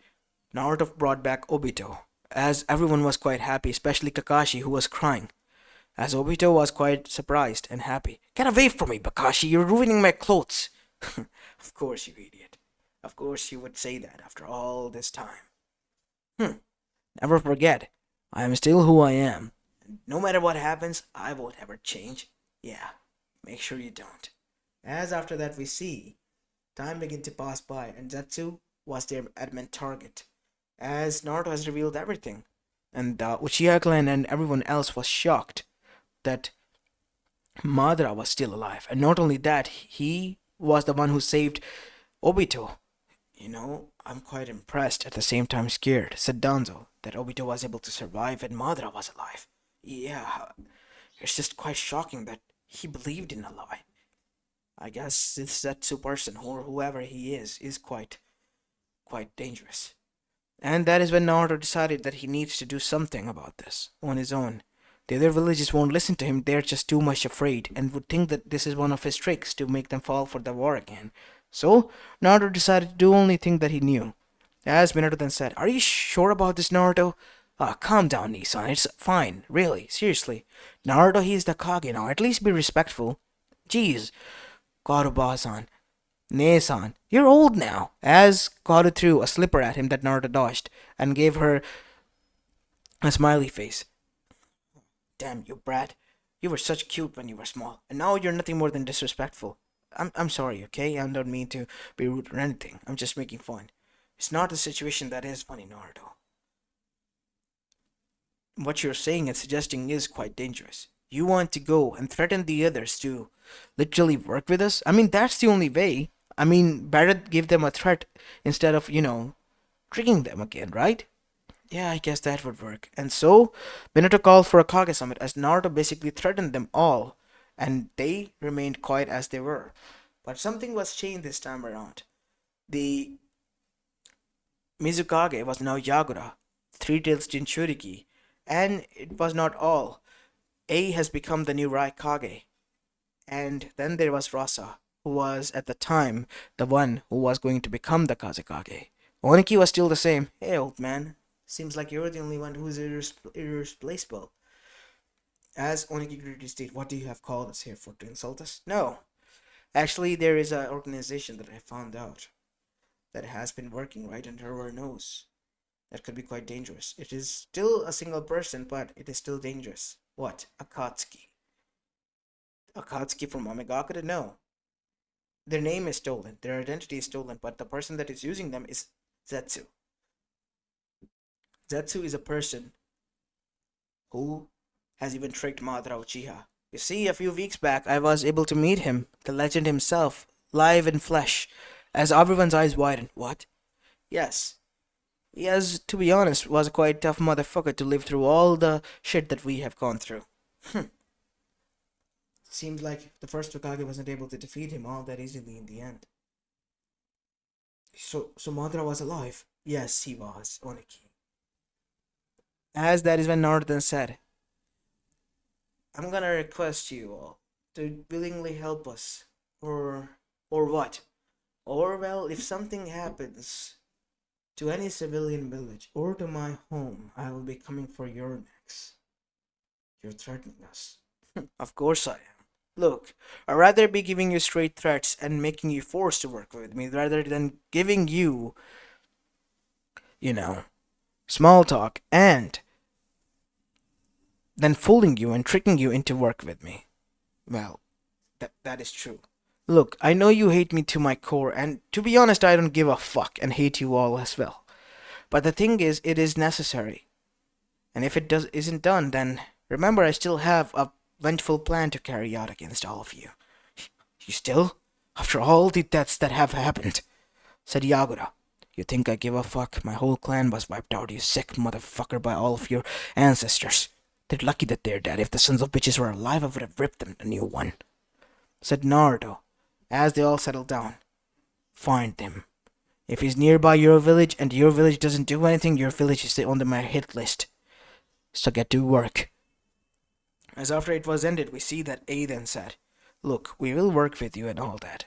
Naruto brought back Obito, as everyone was quite happy, especially Kakashi who was crying. As Obito was quite surprised and happy. Get away from me, Kakashi, you're ruining my clothes. Of course, you idiot. Of course you would say that after all this time. Hmm. Never forget, I am still who I am. No matter what happens, I won't ever change. Yeah, make sure you don't. As after that we see, time began to pass by and Zetsu was their admin target. As Naruto has revealed everything. And the Uchiha clan and everyone else was shocked that Madara was still alive. And not only that, he was the one who saved Obito. I'm quite impressed, at the same time scared, said Danzo, that Obito was able to survive and Madara was alive. Yeah, it's just quite shocking that he believed in a lie. I guess this Zetsu person, or whoever he is quite dangerous. And that is when Naruto decided that he needs to do something about this on his own. The other villages won't listen to him, they're just too much afraid and would think that this is one of his tricks to make them fall for the war again. So, Naruto decided to do the only thing that he knew. As Minato then said, "Are you sure about this, Naruto?" Ah, calm down, Nissan. It's fine. Really, seriously. Naruto, he's the Kage now. At least be respectful. Jeez. Garuba-san. Nei-san, you're old now. As Garu threw a slipper at him that Naruto dodged and gave her a smiley face. Damn you, brat. You were such cute when you were small, and now you're nothing more than disrespectful. I'm sorry, okay? I don't mean to be rude or anything. I'm just making fun. It's not a situation that is funny, Naruto. What you're saying and suggesting is quite dangerous. You want to go and threaten the others to literally work with us? I mean, that's the only way. I mean, better give them a threat instead of, tricking them again, right? Yeah, I guess that would work. And so, Minato called for a Kage summit as Naruto basically threatened them all, and they remained quiet as they were. But something was changed this time around. The Mizukage was now Yagura, Three Tails Jinchuriki, and it was not all. A has become the new Raikage, and then there was Rasa, who was at the time the one who was going to become the Kazekage. Oniki was still the same. Hey, old man, seems like you're the only one who's irreplaceable. As Oniki greeted his state, what do you have called us here for, to insult us? No. Actually, there is an organization that I found out that has been working right under our nose. That could be quite dangerous. It is still a single person, but it is still dangerous. What? Akatsuki. Akatsuki from Omegakure? No. Their name is stolen, their identity is stolen, but the person that is using them is Zetsu. Zetsu is a person who has even tricked Madara Uchiha. You see, a few weeks back, I was able to meet him, the legend himself, live in flesh, as everyone's eyes widened. What? Yes. He has, to be honest, was a quite tough motherfucker to live through all the shit that we have gone through. Seems like the first Hokage wasn't able to defeat him all that easily in the end. So Madara was alive? Yes, he was, Oniki. As that is when Naruto then said, I'm gonna request you all to willingly help us. Or what? Or, well, if something happens to any civilian village or to my home, I will be coming for your necks. You're threatening us. Of course I am. Look, I'd rather be giving you straight threats and making you forced to work with me rather than giving you, you know, small talk and then fooling you and tricking you into work with me. Well, that is true. Look, I know you hate me to my core, and to be honest, I don't give a fuck and hate you all as well. But the thing is, it is necessary. And if it isn't done, then remember I still have a vengeful plan to carry out against all of you. You still? After all the deaths that have happened, said Yagura. You think I give a fuck? My whole clan was wiped out, you sick motherfucker, by all of your ancestors. They're lucky that they're dead. If the sons of bitches were alive, I would have ripped them a new one, said Naruto, as they all settled down. Find him. If he's nearby your village and your village doesn't do anything, your village is on my hit list. So get to work. As after it was ended, we see that A then said, Look, we will work with you and all that.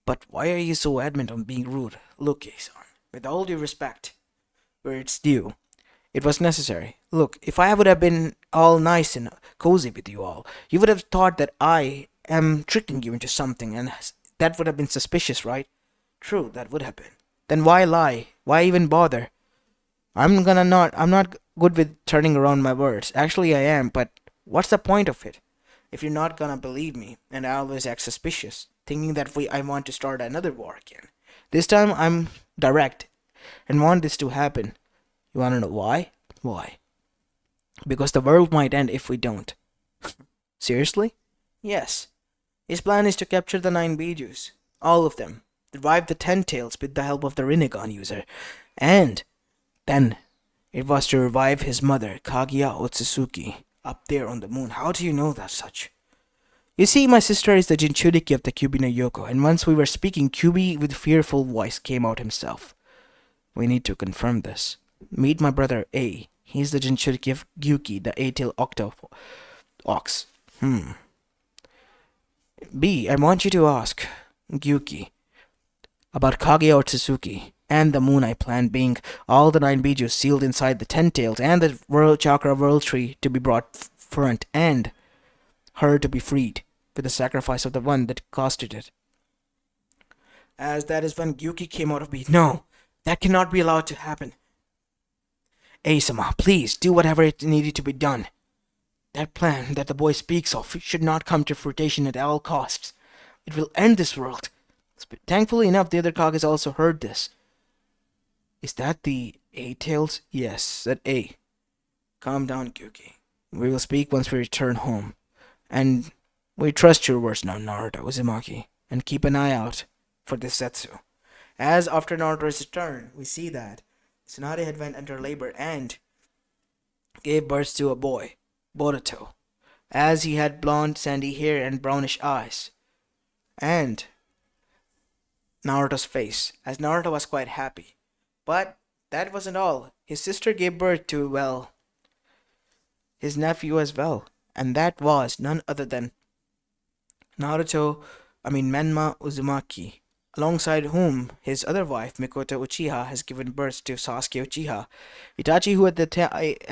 But why are you so adamant on being rude? Look, Aeson, with all due respect, where it's due, it was necessary. Look, if I would have been all nice and cozy with you all, you would have thought that I am tricking you into something, and that would have been suspicious, right? True, that would have been. Then why lie? Why even bother? I'm not good with turning around my words. Actually, I am, but what's the point of it? If you're not gonna believe me, and I always act suspicious, thinking that I want to start another war again. This time I'm direct and want this to happen. You wanna know why? Why? Because the world might end if we don't. Seriously? Yes. His plan is to capture the 9 Bijus. All of them. Revive the 10 Tails with the help of the Rinnegan user. And then it was to revive his mother, Kaguya Otsutsuki, up there on the moon. How do you know that such? You see, my sister is the Jinchuriki of the Kyubi no Yoko, and once we were speaking, Kyubi with fearful voice came out himself. We need to confirm this. Meet my brother A. He's the Jinchuriki of Gyuki, the A-tail ox. B. I want you to ask Gyuki about Kaguya Otsutsuki and the moon I planned being all the 9 Bijus sealed inside the 10 Tails and the World Chakra World Tree to be brought front and her to be freed with the sacrifice of the one that costed it. As that is when Gyuki came out of me. No, that cannot be allowed to happen. Aisama, please do whatever it needed to be done. That plan that the boy speaks of should not come to fruition at all costs. It will end this world. Thankfully enough, the other Kages also heard this. Is that the A-Tails? Yes, said A. Calm down, Gyuki. We will speak once we return home. And we trust your words now, Naruto Uzumaki. And keep an eye out for this Setsu. As after Naruto's return, we see that Tsunade had went under labor and gave birth to a boy, Boruto, as he had blonde sandy hair and brownish eyes. And Naruto's face, as Naruto was quite happy. But that wasn't all. His sister gave birth to, well, his nephew as well. And that was none other than Menma Uzumaki, alongside whom his other wife, Mikoto Uchiha, has given birth to Sasuke Uchiha. Itachi, who at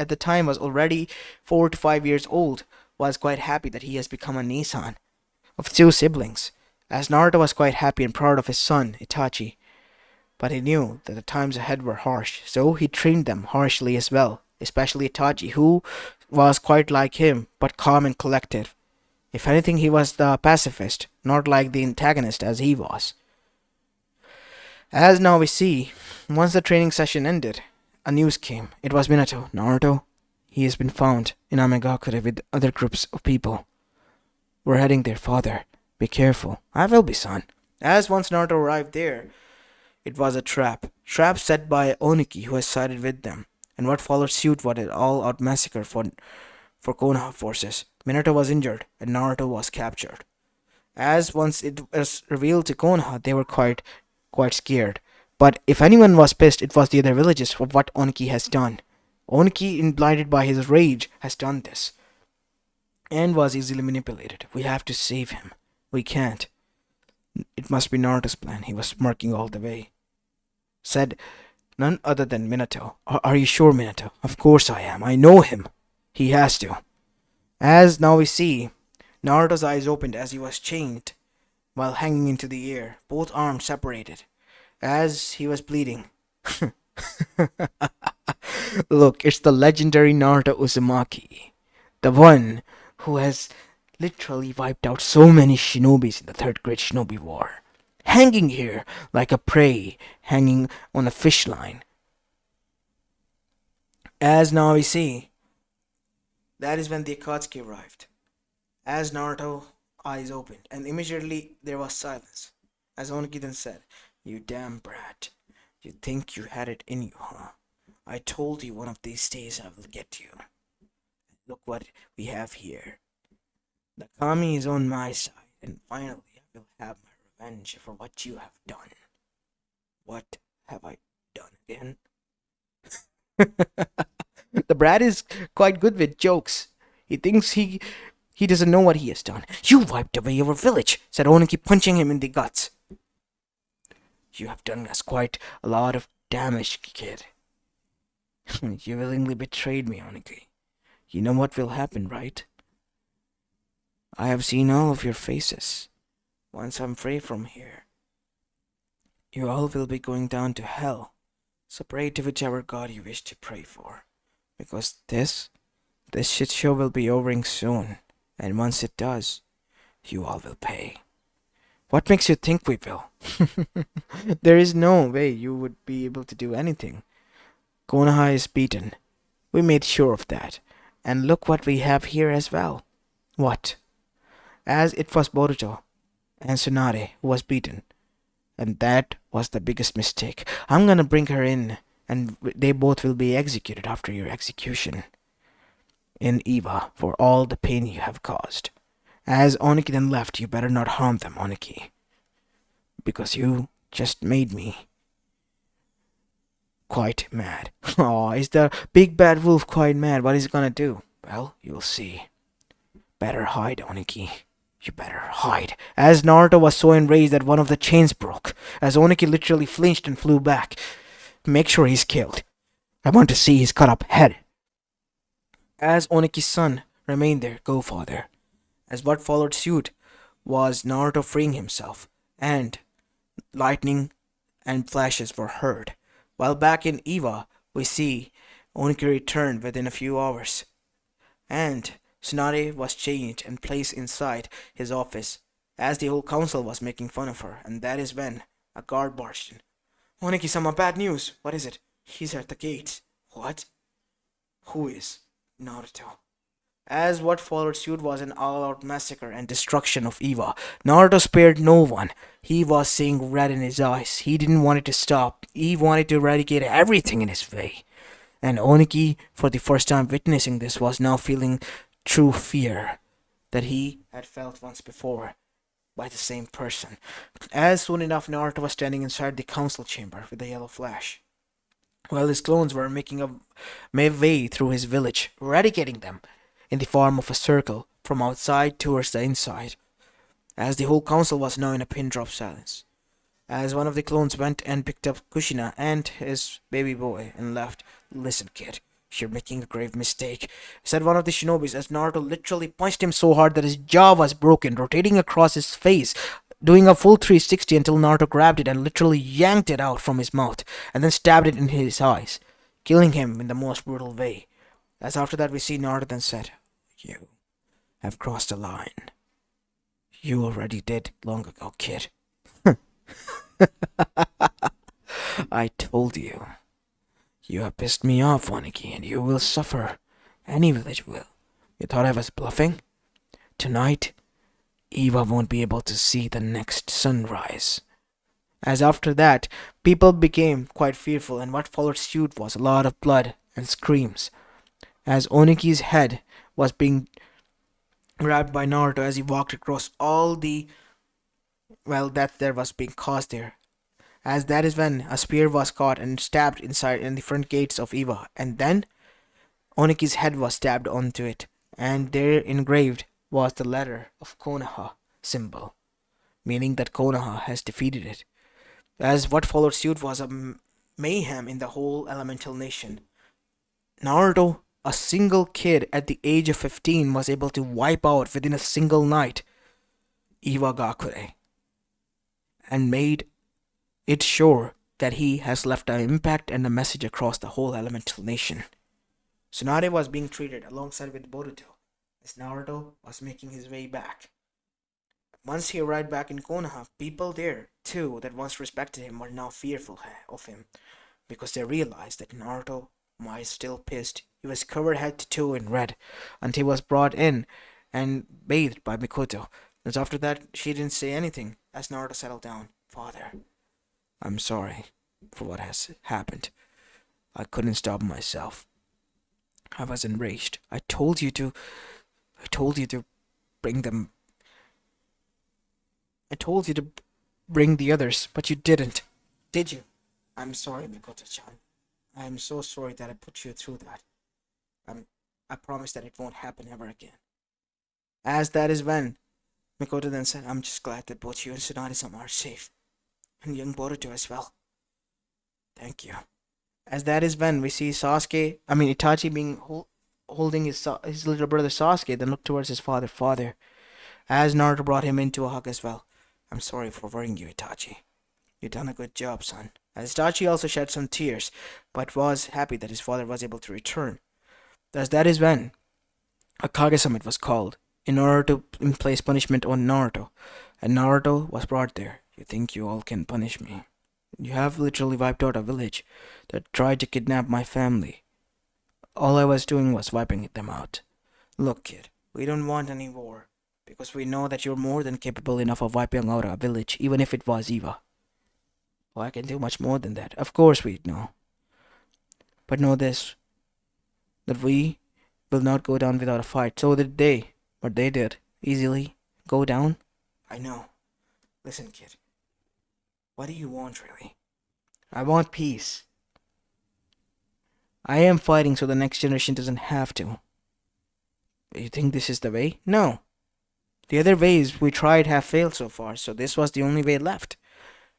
the time was already 4 to 5 years old, was quite happy that he has become a Nisan of 2 siblings, as Naruto was quite happy and proud of his son, Itachi. But he knew that the times ahead were harsh, so he trained them harshly as well, especially Itachi, who was quite like him, but calm and collected. If anything, he was the pacifist, not like the antagonist as he was. As now we see, once the training session ended, a news came. It was Minato. Naruto, he has been found in Amegakure with other groups of people. We're heading there, father. Be careful. I will be, son. As once Naruto arrived there, it was a trap. Trap set by Oniki, who has sided with them. And what followed suit was an all-out massacre for Konoha forces. Minato was injured, and Naruto was captured. As once it was revealed to Konoha, they were quite scared. But if anyone was pissed, it was the other villages for what Oniki has done. Oniki, blinded by his rage, has done this. And was easily manipulated. We have to save him. We can't. It must be Naruto's plan. He was smirking all the way. Said none other than Minato. Are you sure, Minato? Of course I am. I know him. He has to. As now we see, Naruto's eyes opened as he was chained while hanging into the air, both arms separated, as he was bleeding. Look, it's the legendary Naruto Uzumaki, the one who has literally wiped out so many shinobis in the Third Great Shinobi War, hanging here like a prey hanging on a fish line. As now we see, that is when the Akatsuki arrived. As Naruto eyes opened, and immediately there was silence. As Oniki then said, "You damn brat. You think you had it in you, huh? I told you one of these days I will get you. Look what we have here. The Kami is on my side, and finally I will have my revenge for what you have done." What have I done again? The brat is quite good with jokes. He thinks he doesn't know what he has done. "You wiped away our village," said Oniki, punching him in the guts. "You have done us quite a lot of damage, kid." "You willingly betrayed me, Oniki. You know what will happen, right? I have seen all of your faces. Once I'm free from here, You all will be going down to hell. So pray to whichever god you wish to pray for. Because this shit show will be overing soon. And once it does, you all will pay. What makes you think we will? There is no way you would be able to do anything. Konoha is beaten. We made sure of that. And look what we have here as well. What? As it was Boruto and Tsunade who was beaten. And that was the biggest mistake. I'm gonna bring her in, and they both will be executed after your execution in Eva for all the pain you have caused. As Oniki then left, you better not harm them, Oniki. Because you just made me quite mad. Oh, is the big bad wolf quite mad? What is he gonna do? Well, you'll see. Better hide, Oniki. You better hide. As Naruto was so enraged that one of the chains broke, as Oniki literally flinched and flew back. Make sure he's killed. I want to see his cut up head. As Oniki's son remained there, go father. As what followed suit was Naruto freeing himself, and lightning and flashes were heard. While back in Eva, we see Oniki returned within a few hours, and Tsunade was changed and placed inside his office, as the whole council was making fun of her, and that is when a guard barged in. Oniki-sama, bad news! What is it? He's at the gates. What? Who is? Naruto. As what followed suit was an all-out massacre and destruction of Eva, Naruto spared no one. He was seeing red in his eyes. He didn't want it to stop. He wanted to eradicate everything in his way. And Oniki, for the first time witnessing this, was now feeling true fear that he had felt once before by the same person. As soon enough, Naruto was standing inside the council chamber with a yellow flash, while his clones were making a way through his village, eradicating them in the form of a circle from outside towards the inside, as the whole council was now in a pin drop silence. As one of the clones went and picked up Kushina and his baby boy and left. Listen, kid, you're making a grave mistake, said one of the shinobis as Naruto literally punched him so hard that his jaw was broken, rotating across his face, doing a full 360 until Naruto grabbed it and literally yanked it out from his mouth and then stabbed it in his eyes, killing him in the most brutal way. As after that we see Naruto then said, "You have crossed a line. You already did long ago, kid." I told you. You have pissed me off, Waniki, and you will suffer. Any village will. You thought I was bluffing? Tonight, Eva won't be able to see the next sunrise. As after that, people became quite fearful, and what followed suit was a lot of blood and screams. As Oniki's head was being grabbed by Naruto as he walked across all the that there was being caused there. As that is when a spear was caught and stabbed inside in the front gates of Eva, and then Oniki's head was stabbed onto it, and there engraved was the letter of Konoha symbol, meaning that Konoha has defeated it. As what followed suit was a mayhem in the whole elemental nation. Naruto, a single kid at the age of 15, was able to wipe out within a single night Iwagakure and made it sure that he has left an impact and a message across the whole elemental nation. Tsunade was being treated alongside with Boruto as Naruto was making his way back. Once he arrived back in Konoha, people there, too, that once respected him were now fearful of him because they realized that Naruto was still pissed. He was covered head to toe in red until he was brought in and bathed by Mikoto. And after that, she didn't say anything as Naruto settled down. Father, I'm sorry for what has happened. I couldn't stop myself. I was enraged. I told you to bring them. I told you to bring the others, but you didn't. Did you? I'm sorry, Mikoto-chan. I am so sorry that I put you through that. I promise that it won't happen ever again. As that is when Mikoto then said, I'm just glad that both you and Tsunade-sama are safe. And young Boruto as well. Thank you. As that is when we see Itachi being holding his little brother Sasuke, then look towards his father. Father, as Naruto brought him into a hug as well. I'm sorry for worrying you, Itachi. You done a good job, son. As Itachi also shed some tears, but was happy that his father was able to return. Thus, that is when a Kage summit was called in order to place punishment on Naruto, and Naruto was brought there. You think you all can punish me? You have literally wiped out a village that tried to kidnap my family. All I was doing was wiping them out. Look, kid, we don't want any war, because we know that you're more than capable enough of wiping out a village, even if it was Eva. Well, I can do much more than that. Of course we know. But know this, that we will not go down without a fight. So did they. But they did. Easily go down. I know. Listen, kid. What do you want, really? I want peace. I am fighting so the next generation doesn't have to. You think this is the way? No. The other ways we tried have failed so far, so this was the only way left.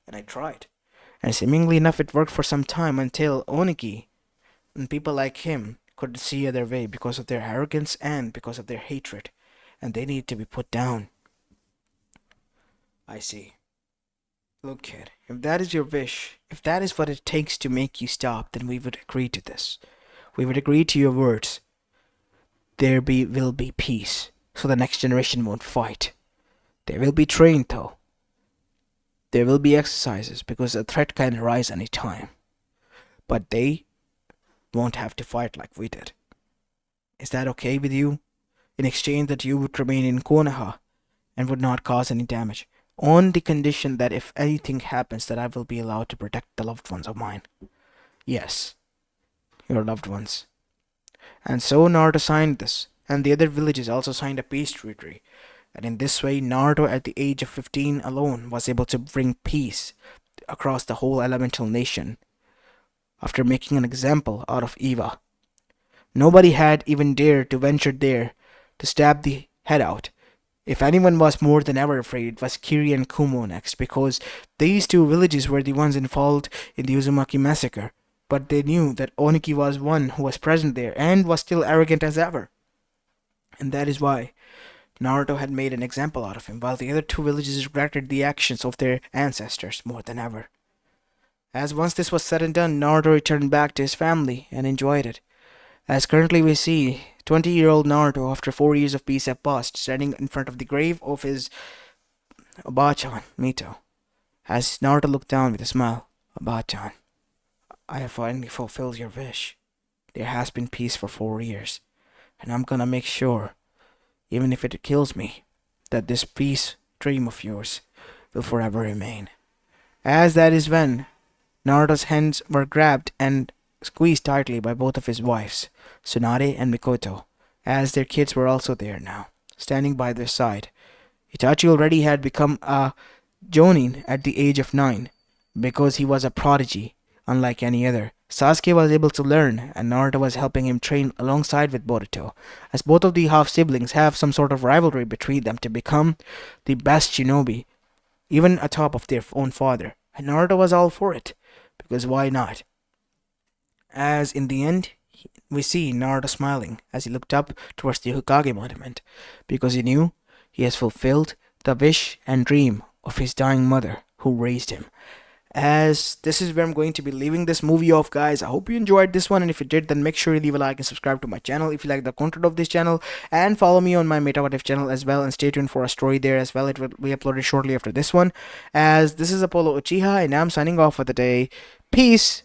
And I tried. And seemingly enough, it worked for some time until Oniki and people like him could see other way because of their arrogance and because of their hatred, and they need to be put down. I see. Look, kid, if that is your wish, if that is what it takes to make you stop, then we would agree to this. We would agree to your words. Will be peace, so the next generation won't fight. They will be trained, though. There will be exercises, because a threat can arise any time. But they won't have to fight like we did. Is that okay with you? In exchange that you would remain in Konoha and would not cause any damage, on the condition that if anything happens that I will be allowed to protect the loved ones of mine. Yes, your loved ones. And so Naruto signed this, and the other villages also signed a peace treaty. And in this way, Naruto at the age of 15 alone was able to bring peace across the whole elemental nation, after making an example out of Eva. Nobody had even dared to venture there to stab the head out. If anyone was more than ever afraid, it was Kiri and Kumo next, because these two villages were the ones involved in the Uzumaki massacre. But they knew that Oniki was one who was present there and was still arrogant as ever. And that is why Naruto had made an example out of him, while the other two villages regretted the actions of their ancestors more than ever. As once this was said and done, Naruto returned back to his family and enjoyed it. As currently we see 20-year-old Naruto, after 4 years of peace have passed, standing in front of the grave of his Obachan, Mito. As Naruto looked down with a smile, Obachan, I have finally fulfilled your wish. There has been peace for 4 years, and I'm gonna make sure, even if it kills me, that this peace dream of yours will forever remain. As that is when Naruto's hands were grabbed and squeezed tightly by both of his wives, Tsunade and Mikoto, as their kids were also there now, standing by their side. Itachi already had become a Jonin at the age of 9, because he was a prodigy, unlike any other. Sasuke was able to learn, and Naruto was helping him train alongside with Boruto, as both of the half-siblings have some sort of rivalry between them to become the best shinobi, even atop of their own father. And Naruto was all for it, because why not? As in the end, we see Naruto smiling as he looked up towards the Hokage monument, because he knew he has fulfilled the wish and dream of his dying mother who raised him. As this is where I'm going to be leaving this movie off, guys. I hope you enjoyed this one, and if you did, then make sure you leave a like and subscribe to my channel if you like the content of this channel, and follow me on my Meta channel as well, and stay tuned for a story there as well. It will be uploaded shortly after this one. As this is Apollo Uchiha, and I'm signing off for the day. Peace.